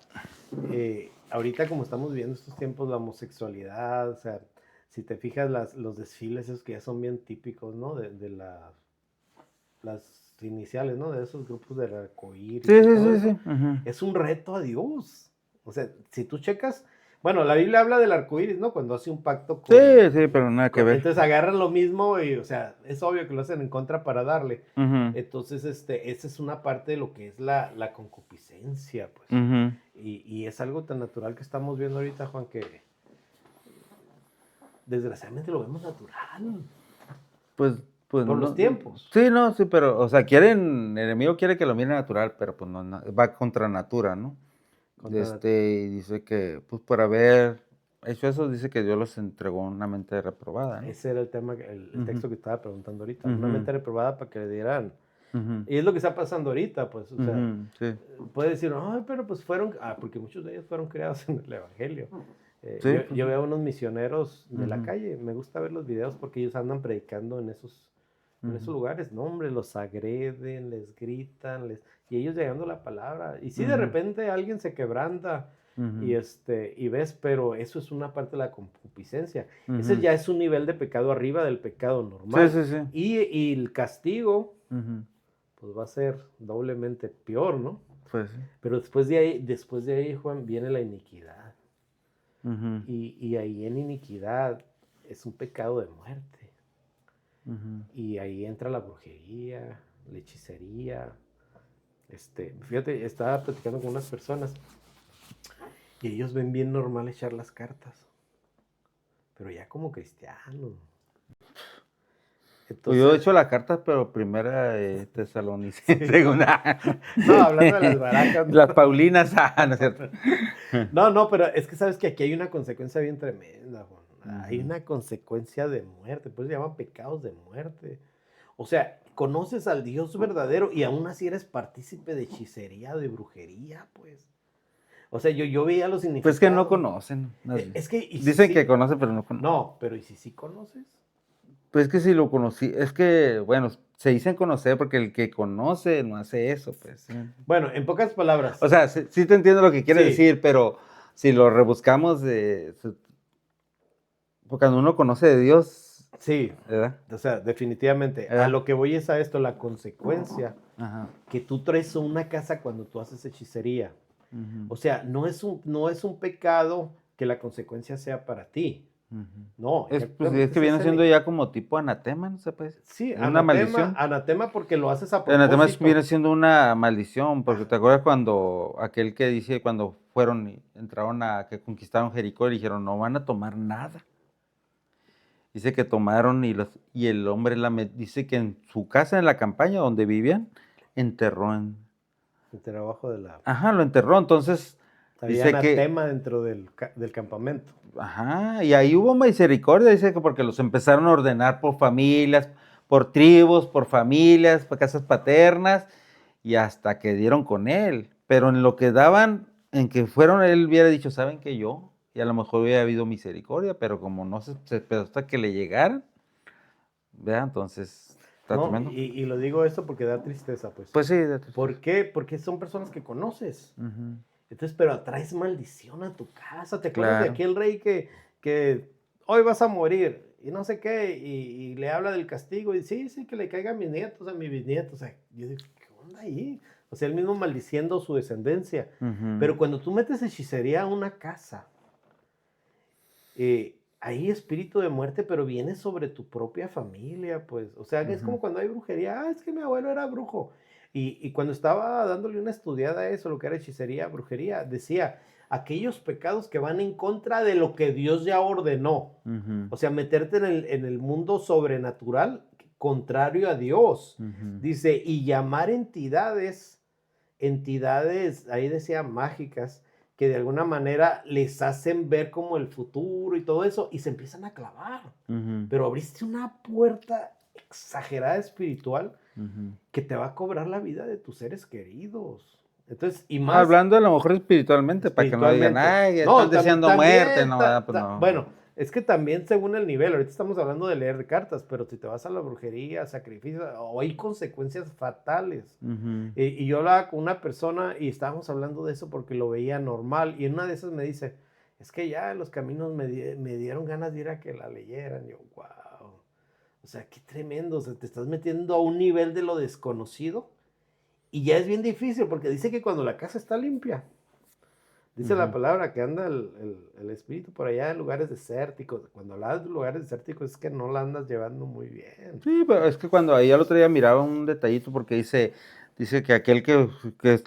ahorita como estamos viendo estos tiempos, la homosexualidad, o sea, si te fijas los desfiles esos que ya son bien típicos, ¿no? De las iniciales, ¿no? De esos grupos de arcoíris. Sí. Es un reto a Dios. O sea, si tú checas, bueno, la Biblia habla del arcoíris, ¿no? Cuando hace un pacto con... Sí, pero nada que ver. Entonces agarran lo mismo y, o sea, es obvio que lo hacen en contra para darle. Entonces, esa es una parte de lo que es la concupiscencia, pues. Y es algo tan natural que estamos viendo ahorita, Juan, que desgraciadamente lo vemos natural. Pues por no, los tiempos. Sí, no, sí, pero, o sea, el enemigo quiere que lo mire natural, pero pues no, va contra natura, ¿no? Y dice que, pues por haber hecho eso, dice que Dios los entregó una mente reprobada, ¿no? Ese era el tema, el texto que estaba preguntando ahorita, una mente reprobada para que le dieran. Y es lo que está pasando ahorita, pues, o sea, puede decir, ay, pero pues porque muchos de ellos fueron creados en el Evangelio. Yo veo a unos misioneros de la calle, me gusta ver los videos porque ellos andan predicando en esos lugares, no, hombre, los agreden, les gritan, y ellos llegando la palabra, y sí, de repente alguien se quebranta, y ves, pero eso es una parte de la concupiscencia, ese ya es un nivel de pecado arriba del pecado normal, Sí. Y el castigo, pues va a ser doblemente peor, ¿no? Pues sí. Pero después de ahí, Juan, viene la iniquidad. Y ahí en iniquidad es un pecado de muerte. Y ahí entra la brujería, la hechicería. Fíjate, estaba platicando con unas personas y ellos ven bien normal echar las cartas, pero ya como cristiano. Pues yo he hecho la carta, pero primera Tesalonicense, segunda. No, hablando de las baracas. ¿No? Las Paulinas, no es cierto. No, pero es que sabes que aquí hay una consecuencia bien tremenda, Juan. Hay una consecuencia de muerte, pues se llaman pecados de muerte. O sea, conoces al Dios verdadero y aún así eres partícipe de hechicería, de brujería, pues. O sea, yo veía los significados. Pues que no conocen. Es que... Dicen que conocen, pero no conocen. No, pero ¿y si sí conoces? Pues es que si lo conocí, es que, bueno, se dicen conocer porque el que conoce no hace eso, pues. Bueno, en pocas palabras. O sea, sí te entiendo lo que quieres decir, pero si lo rebuscamos porque cuando uno conoce de Dios... Sí, ¿verdad? O sea, definitivamente. A lo que voy es a esto, la consecuencia. Que tú traes una casa cuando tú haces hechicería. O sea, no es un pecado que la consecuencia sea para ti. No. Pues, efectivamente, es que ese viene es siendo ya como tipo anatema, ¿no se puede decir? Sí, Una maldición. anatema porque lo haces a El anatema propósito. viene siendo una maldición, porque te acuerdas cuando aquel que dice cuando fueron y entraron a que conquistaron Jericó y dijeron no van a tomar nada. Dice que tomaron y el hombre dice que en su casa, en la campaña donde vivían, enterró El trabajo de la... Ajá, lo enterró, entonces Había dice que... anatema dentro del campamento. Ajá, y ahí hubo misericordia, dice que porque los empezaron a ordenar por familias, por tribus, por familias, por casas paternas, y hasta que dieron con él. Pero en lo que daban, en que fueron, él hubiera dicho, ¿saben qué yo? Y a lo mejor hubiera habido misericordia, pero como no se esperó hasta que le llegaran, ¿verdad? Entonces, está No, tremendo. y lo digo esto porque da tristeza, pues. Pues sí. ¿Por qué? Porque son personas que conoces. Ujú. Entonces, pero atraes maldición a tu casa. ¿Te acuerdas de Claro. aquel rey que hoy vas a morir y no sé qué? Y le habla del castigo y sí, que le caiga a mis nietos, a mis bisnietos. O sea, yo digo, ¿qué onda ahí? O sea, él mismo maldiciendo su descendencia. Ujú. Pero cuando tú metes hechicería a una casa, hay espíritu de muerte, pero viene sobre tu propia familia, pues. O sea, es como cuando hay brujería. Es que mi abuelo era brujo. Y cuando estaba dándole una estudiada a eso, lo que era hechicería, brujería, decía, aquellos pecados que van en contra de lo que Dios ya ordenó. Ujú. O sea, meterte en el mundo sobrenatural contrario a Dios. Ujú. Dice, y llamar entidades, ahí decía mágicas, que de alguna manera les hacen ver como el futuro y todo eso, y se empiezan a clavar. Ujú. Pero abriste una puerta exagerada espiritual Ujú. que te va a cobrar la vida de tus seres queridos. Entonces, y más Hablando a lo mejor espiritualmente, para que no digan, ay, están deseando muerte, no, pues no. bueno, es que también según el nivel, ahorita estamos hablando de leer cartas, pero si te vas a la brujería, sacrificios, o hay consecuencias fatales. Ujú. Y yo hablaba con una persona y estábamos hablando de eso porque lo veía normal, y en una de esas me dice, es que ya los caminos me dieron ganas de ir a que la leyeran. Yo, wow. O sea, qué tremendo. O sea, te estás metiendo a un nivel de lo desconocido y ya es bien difícil porque dice que cuando la casa está limpia, dice la palabra que anda el espíritu por allá en lugares desérticos. Cuando hablas de lugares desérticos es que no la andas llevando muy bien. Sí, pero es que cuando ahí al otro día miraba un detallito porque dice que aquel que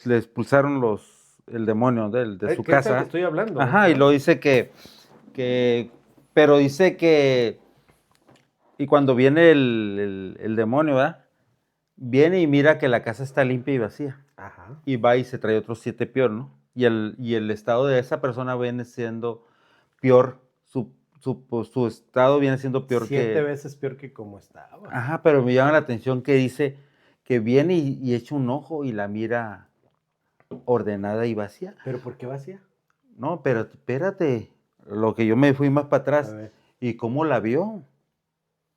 le expulsaron el demonio de su ¿Qué es el que casa. estoy hablando? Ajá, y Ajá. lo dice pero dice y cuando viene el demonio, ¿verdad? Viene y mira que la casa está limpia y vacía. Ajá. Y va y se trae otros 7 peor, ¿no? Y el estado de esa persona viene siendo peor, su estado viene siendo peor 7 veces peor que como estaba. Ajá, pero me llama la atención que dice que viene y echa un ojo y la mira ordenada y vacía. ¿Pero por qué vacía? No, pero espérate, lo que yo me fui más para A atrás. ver. ¿Y cómo la vio?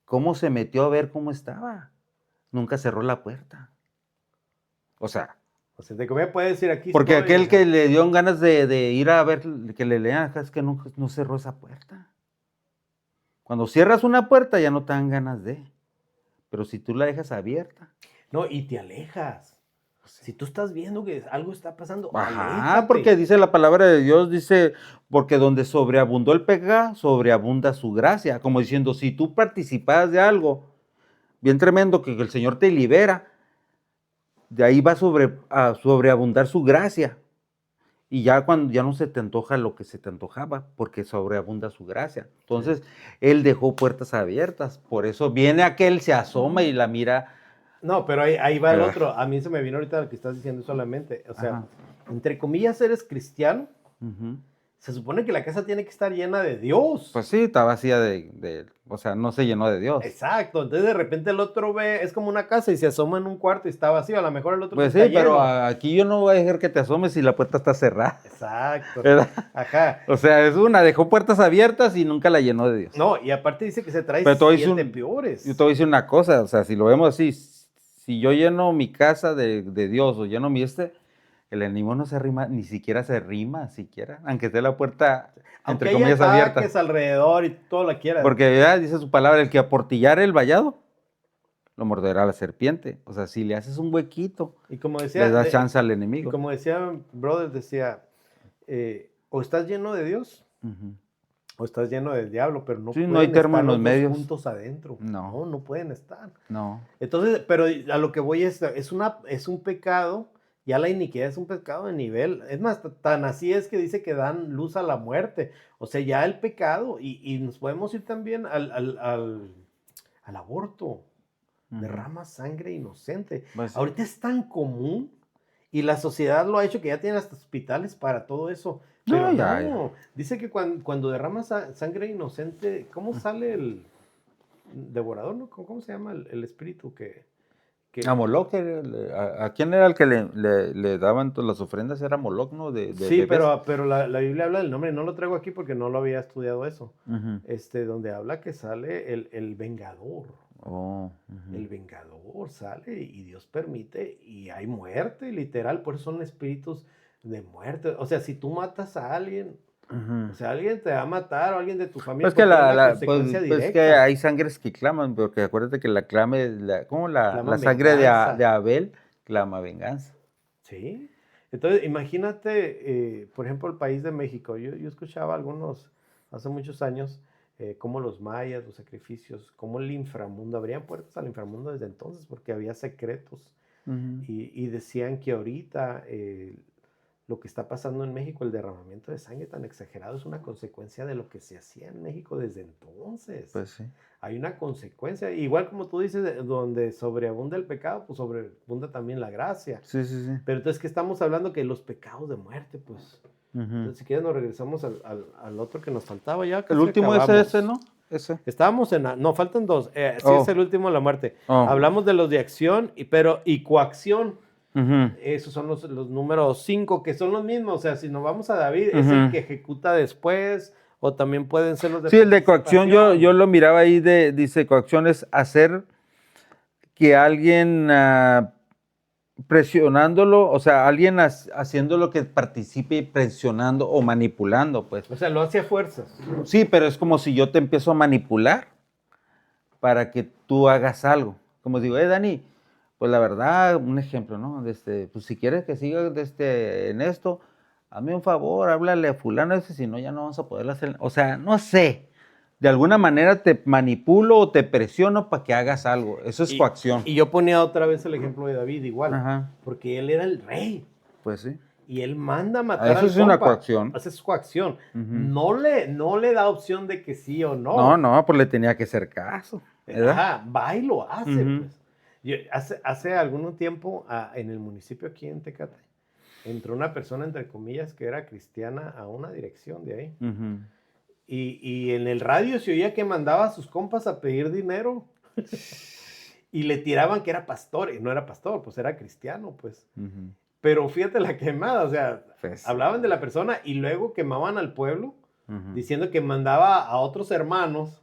¿Cómo se metió a ver cómo estaba? Nunca cerró la puerta. O sea, O sea, te puede decir aquí porque estoy, aquel ajá. que le dio ganas de ir a ver, que le lean acá, es que no cerró esa puerta. Cuando cierras una puerta ya no te dan ganas de. Pero si tú la dejas abierta. No, y te alejas. Si tú estás viendo que algo está pasando, Ajá, aléjate. porque dice la palabra de Dios, dice, porque donde sobreabundó el pecado, sobreabunda su gracia. Como diciendo, si tú participas de algo bien tremendo que el Señor te libera, de ahí va a sobreabundar su gracia. Y ya cuando ya no se te antoja lo que se te antojaba, porque sobreabunda su gracia. Entonces, Él dejó puertas abiertas. Por eso viene aquel, se asoma y la mira. No, pero ahí va el otro. A mí se me vino ahorita lo que estás diciendo solamente. O sea, Ajá. entre comillas, eres cristiano. Ujú. Se supone que la casa tiene que estar llena de Dios. Pues sí, está vacía o sea, no se llenó de Dios. Exacto. Entonces de repente el otro ve, es como una casa y se asoma en un cuarto y está vacío. A lo mejor el otro Pues está sí, pero lleno. aquí yo no voy a dejar que te asomes si la puerta está cerrada. Exacto. ¿Verdad? Ajá. O sea, dejó puertas abiertas y nunca la llenó de Dios. No, y aparte dice que se trae Pero te voy a decir 7 peores. Yo te voy a decir una cosa, o sea, si lo vemos así, si yo lleno mi casa de Dios o lleno el enemigo no se arrima, ni siquiera se rima, aunque esté la puerta, Aunque entre haya comillas, ataques abierta. alrededor y todo lo quieras. Porque ya dice su palabra, el que aportillar el vallado, lo morderá la serpiente. O sea, si le haces un huequito, Y como decía, le das chance al y enemigo. como decía Brothers, decía, o estás lleno de Dios Ujú. o estás lleno del diablo, pero no Sí, pueden no hay termo estar en los los dos medios. juntos adentro. No. No pueden estar. No. Entonces, pero a lo que voy es un pecado, ya la iniquidad es un pecado de nivel. Es más, tan así es que dice que dan luz a la muerte. O sea, ya el pecado, y nos podemos ir también al aborto. Derrama sangre inocente. Pues sí. Ahorita es tan común y la sociedad lo ha hecho que ya tienen hasta hospitales para todo eso. Pero No, ya. dice que cuando derrama sangre inocente, ¿cómo sale el devorador? ¿No? ¿Cómo se llama el espíritu que A Moloch, ¿a quién era el que le daban todas las ofrendas? Era Moloch, ¿no? Sí, bebés. pero la Biblia habla del nombre, no lo traigo aquí porque no lo había estudiado eso. Ujú. Donde habla que sale el vengador. Oh, ujú. El vengador sale y Dios permite y hay muerte, literal, por eso son espíritus de muerte. O sea, si tú matas a alguien, Ujú. o sea, alguien te va a matar o alguien de tu familia, Pues que, porque es una consecuencia pues que directa. hay sangres que claman, porque acuérdate que ¿cómo la Claman sangre venganza. de Abel clama venganza? Sí. Entonces, imagínate, por ejemplo, el país de México. Yo escuchaba algunos, hace muchos años, cómo los mayas, los sacrificios, cómo el inframundo, abrían puertas al inframundo desde entonces porque había secretos. Ujú. Y decían que ahorita lo que está pasando en México, el derramamiento de sangre tan exagerado, es una consecuencia de lo que se hacía en México desde entonces. Pues sí. Hay una consecuencia, igual como tú dices, donde sobreabunda el pecado, pues sobreabunda también la gracia. Sí, sí, sí. Pero entonces, ¿qué estamos hablando? Que los pecados de muerte, pues. Ujú. Entonces, si quieres, nos regresamos al otro que nos faltaba ya. El Casi último es acabamos. ese, ¿no? Ese. Estábamos no, faltan dos. Sí, Oh. es el último de la muerte. Oh. Hablamos de los de acción y coacción. Ujú. Esos son los números 5, que son los mismos. O sea, si nos vamos a David, es el Ujú. que ejecuta después, o también pueden ser los de Sí, el de coacción, yo lo miraba ahí, dice, coacción es hacer que alguien presionándolo, o sea, alguien haciéndolo que participe presionando o manipulando, pues. O sea, lo hace a fuerzas. Sí, pero es como si yo te empiezo a manipular para que tú hagas algo. Como digo, Dani, pues la verdad, un ejemplo, ¿no? Pues si quieres que siga en esto, hazme un favor, háblale a fulano, si no, ya no vamos a poder hacer. O sea, no sé. De alguna manera te manipulo o te presiono para que hagas algo. Eso es coacción. Y yo ponía otra vez el ejemplo de David igual. Ajá. Porque él era el rey. Pues sí. Y él manda a matar Eso al es una compa. coacción. Esa es coacción. Ujú. No le da opción de que sí o no. No, pues le tenía que hacer caso, ¿verdad? Ajá, va y lo hace, Ujú. pues. Hace algún tiempo en el municipio aquí en Tecate, entró una persona, entre comillas, que era cristiana a una dirección de ahí. Ujú. Y en el radio se oía que mandaba a sus compas a pedir dinero. Y le tiraban que era pastor. Y no era pastor, pues era cristiano, pues. Ujú. Pero fíjate la quemada, o sea, Pues, hablaban de la persona y luego quemaban al pueblo ujú. diciendo que mandaba a otros hermanos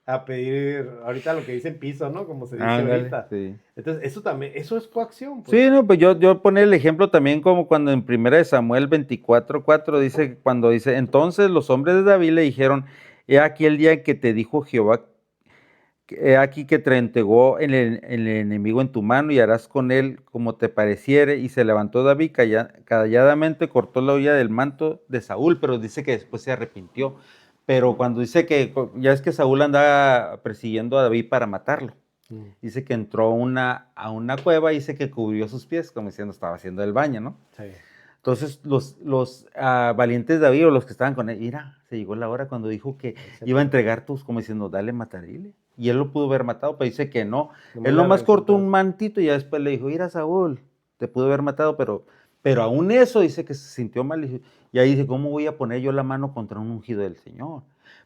a pedir, ahorita lo que dicen piso, ¿no? Como se dice Ándale, ahorita. sí. Entonces, eso también, eso es coacción, pues. Sí, no, pues yo ponía el ejemplo también como cuando en 1 Samuel 24:4 dice, cuando dice, entonces los hombres de David le dijeron, he aquí el día en que te dijo Jehová, he aquí que te entregó el enemigo en tu mano y harás con él como te pareciere. Y se levantó David calladamente, cortó la olla del manto de Saúl, pero dice que después se arrepintió. Pero cuando dice que, ya es que Saúl andaba persiguiendo a David para matarlo. Dice que entró a una cueva y dice que cubrió sus pies, como diciendo, estaba haciendo el baño, ¿no? Sí. Entonces los valientes de David o los que estaban con él, mira, se llegó la hora cuando dijo que iba a entregar tus, como diciendo, dale, matarile. Y él lo pudo haber matado, pero dice que no. Él nomás cortó un mantito y ya después le dijo, mira, Saúl, te pudo haber matado, pero aún eso dice que se sintió mal. Y ahí dice, ¿cómo voy a poner yo la mano contra un ungido del Señor?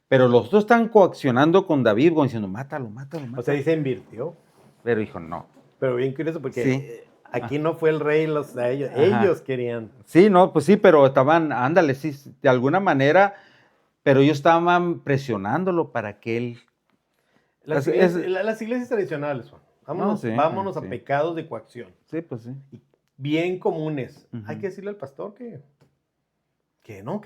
Pero los otros están coaccionando con David, como diciendo, mátalo, mátalo, mátalo. O sea, ahí se invirtió. Pero dijo, no. Pero bien curioso porque Sí. aquí no fue el rey a ellos. Ajá. Ellos querían. Sí, no, pues sí, pero estaban, ándale, sí, de alguna manera, pero ellos estaban presionándolo para que él... Las iglesias tradicionales, Juan. Vámonos, No, sí, vámonos a sí. pecados de coacción. Sí, pues sí. Bien comunes. Ujú. Hay que decirle al pastor que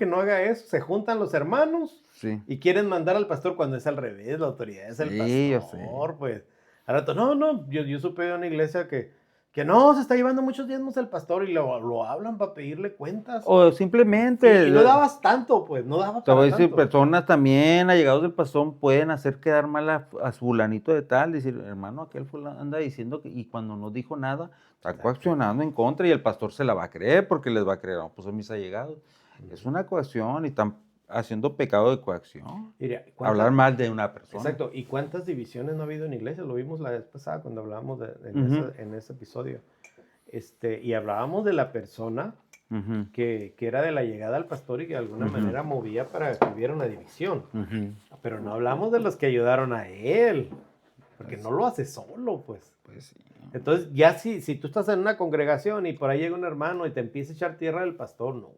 no haga eso. Se juntan los hermanos Sí. y quieren mandar al pastor cuando es al revés, la autoridad es el Sí, yo pastor, sé. pues. Al rato, no, yo supe de una iglesia que Que no, se está llevando muchos diezmos el pastor y lo hablan para pedirle cuentas. O simplemente... Y no dabas tanto, pues, no daba Te voy a para decir, tanto. personas también, allegados del pastor, pueden hacer quedar mal a su fulanito de tal, decir, hermano, aquel fulano anda diciendo que, y cuando no dijo nada, está coaccionando en contra y el pastor se la va a creer porque les va a creer, no, pues son mis allegados. Es una coacción y están haciendo pecado de coacción. Mira, Hablar mal de una persona. Exacto, ¿y cuántas divisiones no ha habido en iglesia? Lo vimos la vez pasada cuando hablábamos en ese episodio. Y hablábamos de la persona que era de la llegada al pastor y que de alguna manera movía para que hubiera una división. Pero no hablamos de los que ayudaron a él, porque no lo hace solo, pues. Pues sí. Entonces, ya si tú estás en una congregación y por ahí llega un hermano y te empieza a echar tierra del pastor, no.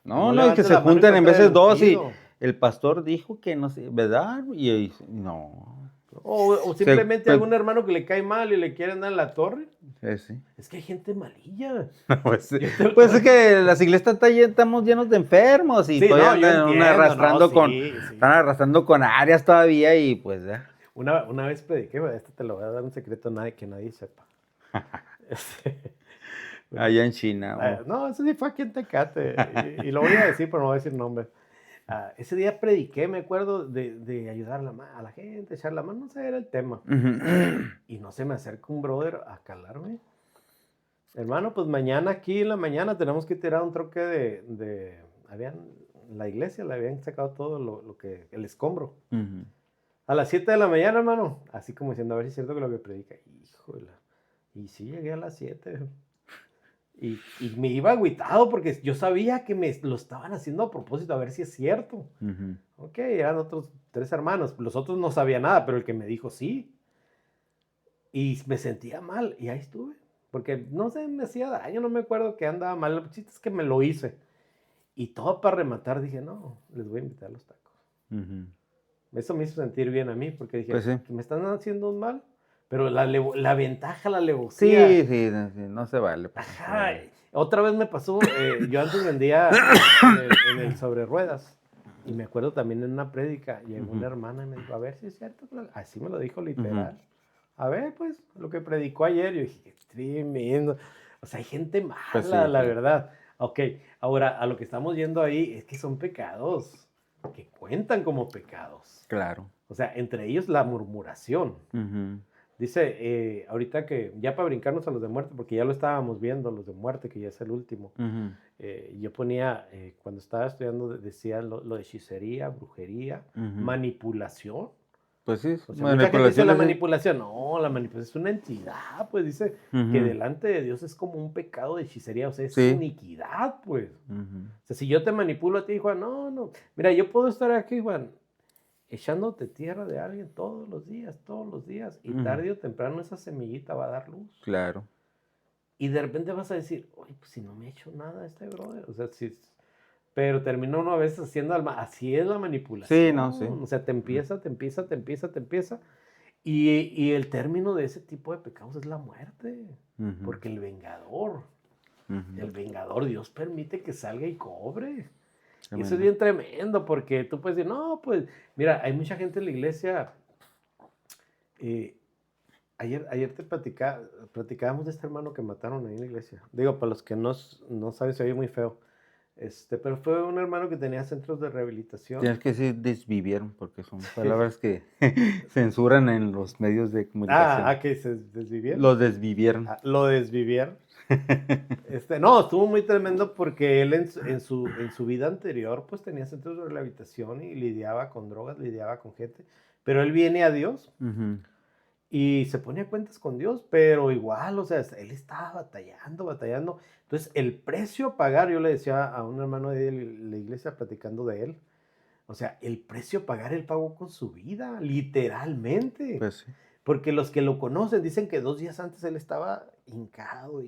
No, es que levantes se la mano y juntan en contrae veces el dos y ungido. el pastor dijo que no sé, ¿verdad? Y no. O simplemente pues- algún hermano que le cae mal y le quieren dar en la torre. Sí. Es que hay gente malilla. Pues es que las iglesias estamos llenos de enfermos y Sí, todavía no, yo andan entiendo, arrastrando no, sí. están arrastrando con áreas todavía y pues ya. Una vez prediqué, esto te lo voy a dar un secreto que nadie sepa. Allá en China. No, eso sí fue aquí en Tecate. Y lo voy a decir, pero no voy a decir nombre. Ese día prediqué, me acuerdo, de ayudar a la gente, echar la mano, no sé, era el tema. Y no se me acerca un brother a calarme. Hermano, pues mañana aquí en la mañana tenemos que tirar un troque la iglesia le habían sacado todo el escombro. A las 7 de la mañana, hermano, así como diciendo, a ver si es cierto que lo que predica. Híjole. Y sí, llegué a las 7. Y me iba agüitado porque yo sabía que me lo estaban haciendo a propósito, a ver si es cierto. Ok, eran otros 3 hermanos. Los otros no sabían nada, pero el que me dijo sí. Y me sentía mal. Y ahí estuve. Porque no sé, me hacía daño, no me acuerdo que andaba mal. Lo chiste es que me lo hice. Y todo para rematar, dije, no, les voy a invitar a los tacos. Eso me hizo sentir bien a mí, porque dije, Pues sí. me están haciendo un mal, pero la ventaja, la alevosía. Sí, no se vale. Pues, Ajá. Otra vez me pasó, yo antes vendía en el sobre ruedas, y me acuerdo también en una prédica, llegó una hermana y me dijo, a ver si es cierto, así me lo dijo literal. A ver, pues, lo que predicó ayer, yo dije, qué tremendo. O sea, hay gente mala, Pues sí, la sí. verdad. Ok, ahora, a lo que estamos yendo ahí es que son pecados que cuentan como pecados. Claro. O sea, entre ellos la murmuración. Dice, ahorita que, ya para brincarnos a los de muerte, porque ya lo estábamos viendo, los de muerte, que ya es el último. Yo ponía, cuando estaba estudiando, decía lo de hechicería, brujería, manipulación. Pues sí, O sea, mucha gente dice la manipulación. No, la manipulación es una entidad, pues dice que delante de Dios es como un pecado de hechicería, o sea, es iniquidad, pues. O sea, si yo te manipulo a ti, Juan, no. Mira, yo puedo estar aquí, Juan, echándote tierra de alguien todos los días, y tarde o temprano esa semillita va a dar luz. Claro. Y de repente vas a decir, oye, pues si no me he hecho nada a este brother, o sea, si... Pero termina uno a veces haciendo así es la manipulación. Sí, no, sí. O sea, te empieza. Y el término de ese tipo de pecados es la muerte. Porque el vengador, Dios permite que salga y cobre. Y eso es bien tremendo, porque tú puedes decir, no, pues, mira, hay mucha gente en la iglesia. Ayer platicábamos de este hermano que mataron ahí en la iglesia. Digo, para los que no saben, se oye muy feo. Pero fue un hermano que tenía centros de rehabilitación. Tienes que decir desvivieron, porque son palabras que censuran en los medios de comunicación. Que se desvivieron. Los desvivieron. Lo desvivieron. No, estuvo muy tremendo porque él en su vida anterior pues tenía centros de rehabilitación y lidiaba con drogas, lidiaba con gente. Pero él viene a Dios y se pone a cuentas con Dios, pero igual, o sea, él estaba batallando. Entonces, el precio a pagar, yo le decía a un hermano de la iglesia platicando de él, o sea, el precio a pagar él pagó con su vida, literalmente. Pues sí. Porque los que lo conocen dicen que 2 días antes él estaba hincado,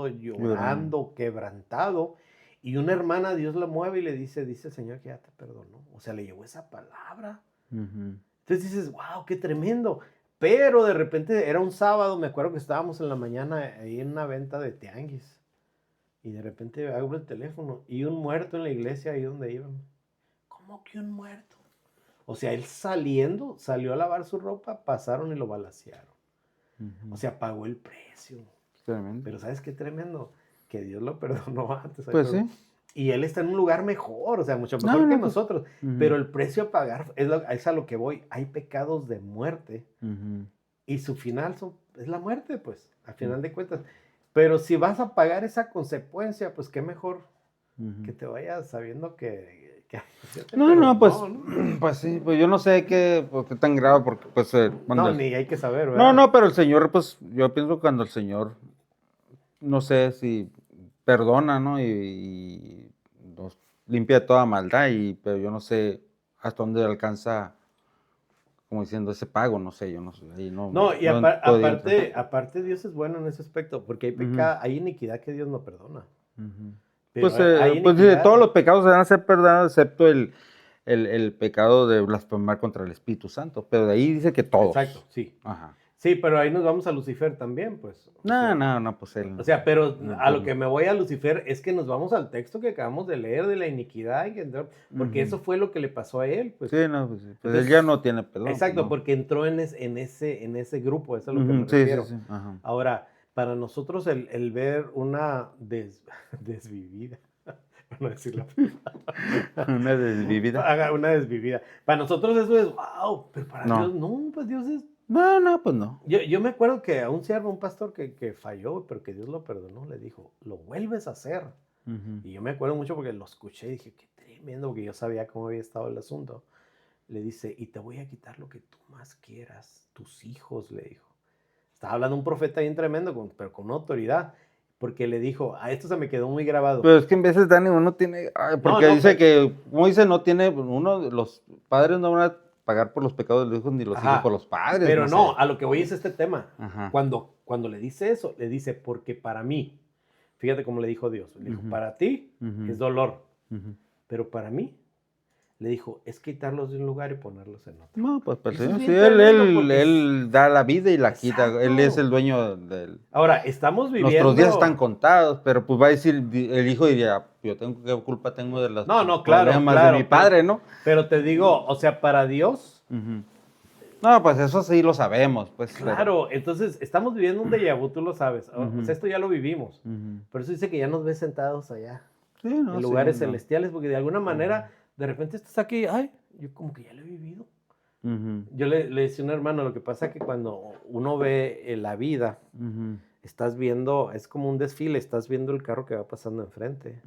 llorando, quebrantado. Y una hermana, Dios la mueve y le dice Señor que ya te perdonó. O sea, le llegó esa palabra. Entonces dices, wow, qué tremendo. Pero de repente era un sábado, me acuerdo que estábamos en la mañana ahí en una venta de tianguis. Y de repente abro el teléfono y un muerto en la iglesia ahí donde iban. ¿Cómo que un muerto? O sea, él salió a lavar su ropa, pasaron y lo balacearon. O sea, pagó el precio. Tremendo. Pero ¿sabes qué tremendo? Que Dios lo perdonó antes. ¿sabes? Pues sí. Y él está en un lugar mejor, o sea, mucho No, mejor que no, pues, nosotros. Pero el precio a pagar es a lo que voy. Hay pecados de muerte y su final es la muerte, pues, al final de cuentas. Pero si vas a pagar esa consecuencia, pues qué mejor que te vayas sabiendo que ya te No, pues, perdonó, ¿no? pues sí, pues yo no sé qué tan grave, porque pues No, cuando ni hay que saber, ¿verdad? no, pero el Señor, pues yo pienso cuando el Señor, no sé si perdona, ¿no? Y nos limpia de toda maldad, pero yo no sé hasta dónde alcanza, como diciendo, ese pago, no sé, yo no sé, ahí no, No, y no podía entrar. aparte Dios es bueno en ese aspecto, porque hay Ujú. hay iniquidad que Dios no perdona. Ujú. Pero Pues, hay pues dice, iniquidad. todos los pecados se van a ser perdonados, excepto el pecado de blasfemar contra el Espíritu Santo, pero de ahí dice que todos. Exacto, sí. Ajá. Sí, pero ahí nos vamos a Lucifer también, pues. No, pues él. O sea, pero no, a lo pues, que me voy a Lucifer es que nos vamos al texto que acabamos de leer de la iniquidad, porque eso fue lo que le pasó a él, pues. Sí, no, pues, sí. Pues Entonces, él ya no tiene perdón. Exacto, ¿no? porque entró en ese grupo, eso es a lo que me Sí, refiero. sí. Ajá. Ahora, para nosotros el ver una desvivida, para no decir la palabra, Una desvivida. una desvivida. Para nosotros eso es, wow, pero para No. Dios no, pues Dios es... No, pues no. Yo me acuerdo que a un siervo, un pastor que falló, pero que Dios lo perdonó, le dijo, lo vuelves a hacer. Y yo me acuerdo mucho porque lo escuché y dije, qué tremendo, porque yo sabía cómo había estado el asunto. Le dice, y te voy a quitar lo que tú más quieras, tus hijos, le dijo. Estaba hablando un profeta bien tremendo, pero con una autoridad, porque le dijo, a esto se me quedó muy grabado. Pero es que en veces, Dani, uno tiene, porque No, dice pero- que, como dice, no tiene, los padres no van a pagar por los pecados de los hijos, ni los hijos Ajá, por los padres. pero no, sé. a lo que voy es este tema. Ajá. Cuando le dice eso, le dice, porque para mí, fíjate cómo le dijo Dios, le dijo, para ti es dolor, pero para mí, le dijo, es quitarlos de un lugar y ponerlos en otro. No, pues el Eso es Señor, bien sí, tremendo porque él da la vida y la Exacto. quita. Él es el dueño del... Ahora, estamos viviendo... Nuestros días están contados, pero pues va a decir, el hijo diría, yo tengo, ¿qué culpa tengo de los claro, problemas de mi padre, no? Pero te digo, o sea, para Dios... No, pues eso sí lo sabemos, pues. Claro, entonces estamos viviendo un déjà vu, tú lo sabes. O sea, esto ya lo vivimos. Por eso dice que ya nos ves sentados allá, Sí, no, en lugares sí, no. celestiales, porque de alguna manera, de repente estás aquí, ay, yo como que ya lo he vivido. Yo le decía a un hermano, lo que pasa es que cuando uno ve la vida, estás viendo, es como un desfile, estás viendo el carro que va pasando enfrente,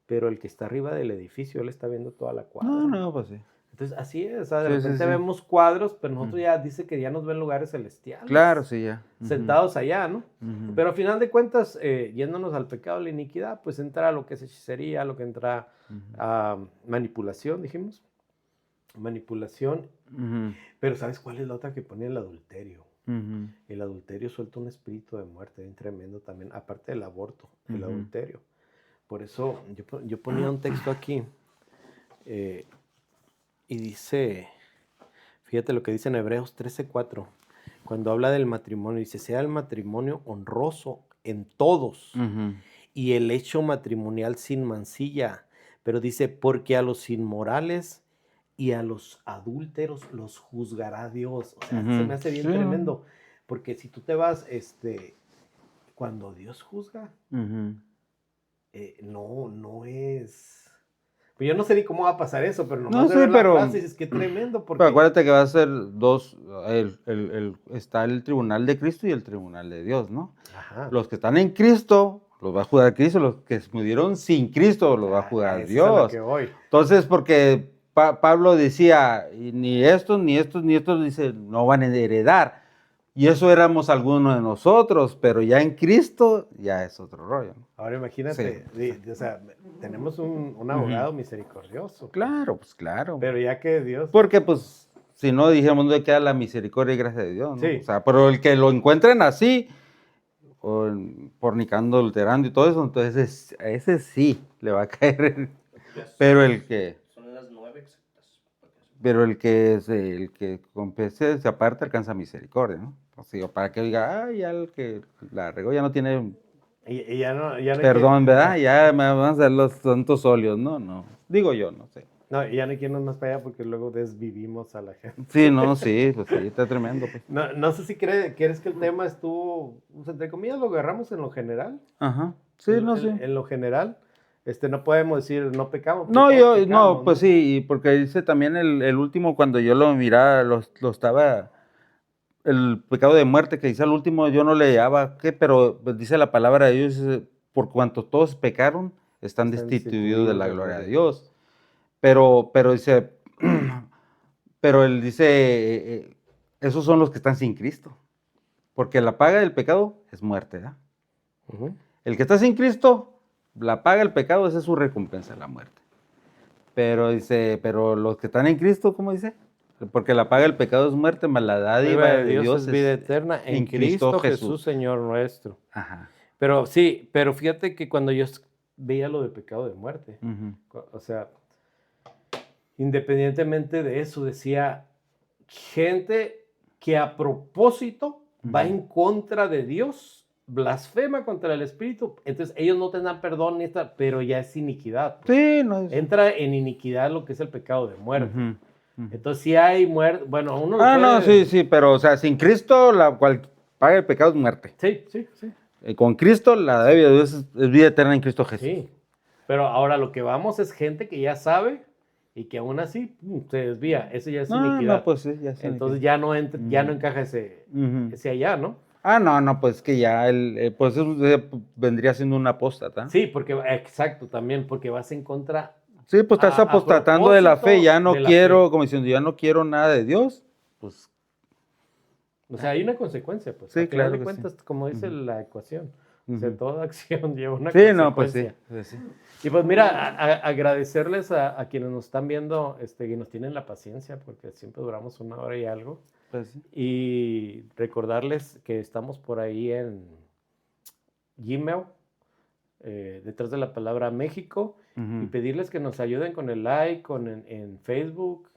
pero el que está arriba del edificio, él está viendo toda la cuadra. No, pues sí. Entonces, así es, o sea, de Sí, repente sí. vemos cuadros, pero nosotros ya dice que ya nos ven lugares celestiales. Claro, sí, ya. Sentados allá, ¿no? Pero al final de cuentas, yéndonos al pecado de la iniquidad, pues entra lo que es hechicería, lo que entra a manipulación, dijimos. Manipulación. Pero ¿sabes cuál es la otra que pone el adulterio? El adulterio suelta un espíritu de muerte bien tremendo también, aparte del aborto, el adulterio. Por eso yo ponía un texto aquí y dice, fíjate lo que dice en Hebreos 13:4, cuando habla del matrimonio, dice, sea el matrimonio honroso en todos y el hecho matrimonial sin mancilla, pero dice, porque a los inmorales y a los adúlteros los juzgará Dios. O sea, se me hace bien tremendo, porque si tú te vas, cuando Dios juzga, no es... Pues yo no sé ni cómo va a pasar eso, pero nomás de ver la frase dices, qué tremendo. Porque... Pero acuérdate que va a ser dos, está el tribunal de Cristo y el tribunal de Dios, ¿no? Ajá. Los que están en Cristo los va a juzgar Cristo, los que murieron sin Cristo los va a juzgar Dios. Es a lo que voy. Entonces, porque Pablo decía, ni estos, dice, no van a heredar. Y eso éramos algunos de nosotros, pero ya en Cristo ya es otro rollo, ¿no? Ahora imagínate, o sea, tenemos un abogado misericordioso. Claro, pues claro. Pero ya que Dios... Porque pues, si no, dijéramos, ¿dónde queda la misericordia y gracia de Dios? ¿no? Sí. O sea, pero el que lo encuentren así, fornicando, adulterando y todo eso, entonces ese sí le va a caer. Pero el que... Son las 9 exactas. Pero el que confese, se aparta, alcanza misericordia, ¿no? Así, o para que diga, ya el que la regó ya no tiene ya no perdón, ¿verdad? Ya me van a hacer los santos óleos, ¿no? Digo yo, no sé. No, y ya no hay quien irnos más para allá porque luego desvivimos a la gente. Sí, no, sí, pues sí, está tremendo. Pues. No sé si quieres que el tema estuvo, pues, entre comillas, lo agarramos en lo general. Ajá, sí, no, sí. En lo general, no podemos decir no pecamos. No, pecamos, no, pues ¿no? sí, y porque dice también el último, cuando yo lo miraba, lo estaba, el pecado de muerte que dice al último, yo no le hallaba, ¿qué? Pero pues, dice la palabra de Dios, por cuanto todos pecaron, están destituidos de la gloria de Dios. Pero dice, pero él dice, esos son los que están sin Cristo, porque la paga del pecado es muerte, ¿verdad? Uh-huh. El que está sin Cristo, la paga del pecado, esa es su recompensa, la muerte. Pero dice, pero los que están en Cristo, ¿cómo dice? Porque la paga del pecado es muerte, mas la dádiva de Dios es vida eterna en Cristo Jesús, Señor nuestro. Ajá. Pero sí, pero fíjate que cuando yo veía lo de pecado de muerte, o sea, independientemente de eso, decía, gente que a propósito va en contra de Dios, blasfema contra el Espíritu, entonces ellos no tendrán perdón, pero ya es iniquidad. Sí, no es... Entra en iniquidad lo que es el pecado de muerte. Entonces si hay muerte, bueno, uno... no, sí, pero o sea, sin Cristo, la cual paga el pecado es muerte. Sí. Con Cristo, la débida de Dios es vida eterna en Cristo Jesús. Sí, pero ahora lo que vamos es gente que ya sabe y que aún así se desvía. Eso ya es iniquidad. No, pues sí, ya sí. Entonces ya no encaja ese allá, ¿no? No, pues que ya pues eso vendría siendo un apóstata. Sí, porque, exacto, también, porque vas en contra. Sí, pues estás apostatando de la fe, ya no quiero, como diciendo, ya no quiero nada de Dios, pues. O sea, hay una consecuencia, pues. Sí, claro. De cuentas, sí. Como dice la ecuación. O sea, toda acción lleva una consecuencia. Sí, no, pues sí. Y pues mira, agradecerles a quienes nos están viendo, que nos tienen la paciencia, porque siempre duramos 1 hora y algo. Pues sí. Y recordarles que estamos por ahí en Gmail, detrás de la palabra México, y pedirles que nos ayuden con el like, en Facebook.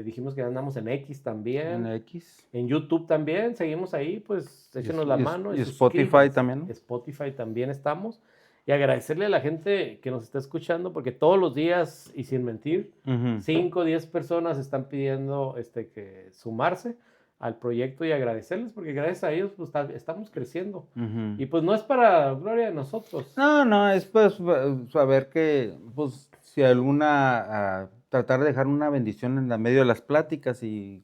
Dijimos que andamos en X también. En YouTube también, seguimos ahí, pues échenos la mano. Y Spotify también, ¿no? Spotify también estamos. Y agradecerle a la gente que nos está escuchando, porque todos los días, y sin mentir, 5 o 10 personas están pidiendo que sumarse al proyecto, y agradecerles, porque gracias a ellos pues, estamos creciendo. Y pues no es para gloria de nosotros. No, es pues saber que, pues, si alguna... tratar de dejar una bendición en medio de las pláticas y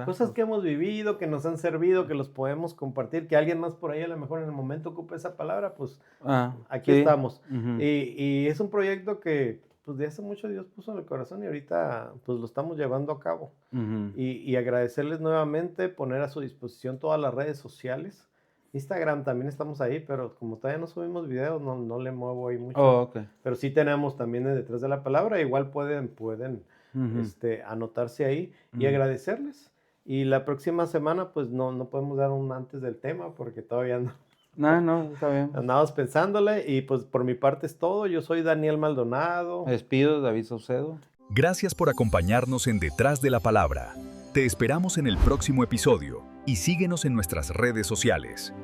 cosas que hemos vivido, que nos han servido, que los podemos compartir, que alguien más por ahí a lo mejor en el momento ocupe esa palabra, pues aquí estamos. Y es un proyecto que pues de hace mucho Dios puso en el corazón y ahorita pues lo estamos llevando a cabo. Y agradecerles nuevamente, poner a su disposición todas las redes sociales. Instagram también estamos ahí, pero como todavía no subimos videos, no le muevo ahí mucho. Okay. Pero sí tenemos también detrás de la palabra, igual pueden anotarse ahí y agradecerles. Y la próxima semana, pues no podemos dar un antes del tema, porque todavía no. No, está bien. Andamos pensándole, y pues por mi parte es todo. Yo soy Daniel Maldonado. Me despido, David Saucedo. Gracias por acompañarnos en Detrás de la Palabra. Te esperamos en el próximo episodio y síguenos en nuestras redes sociales.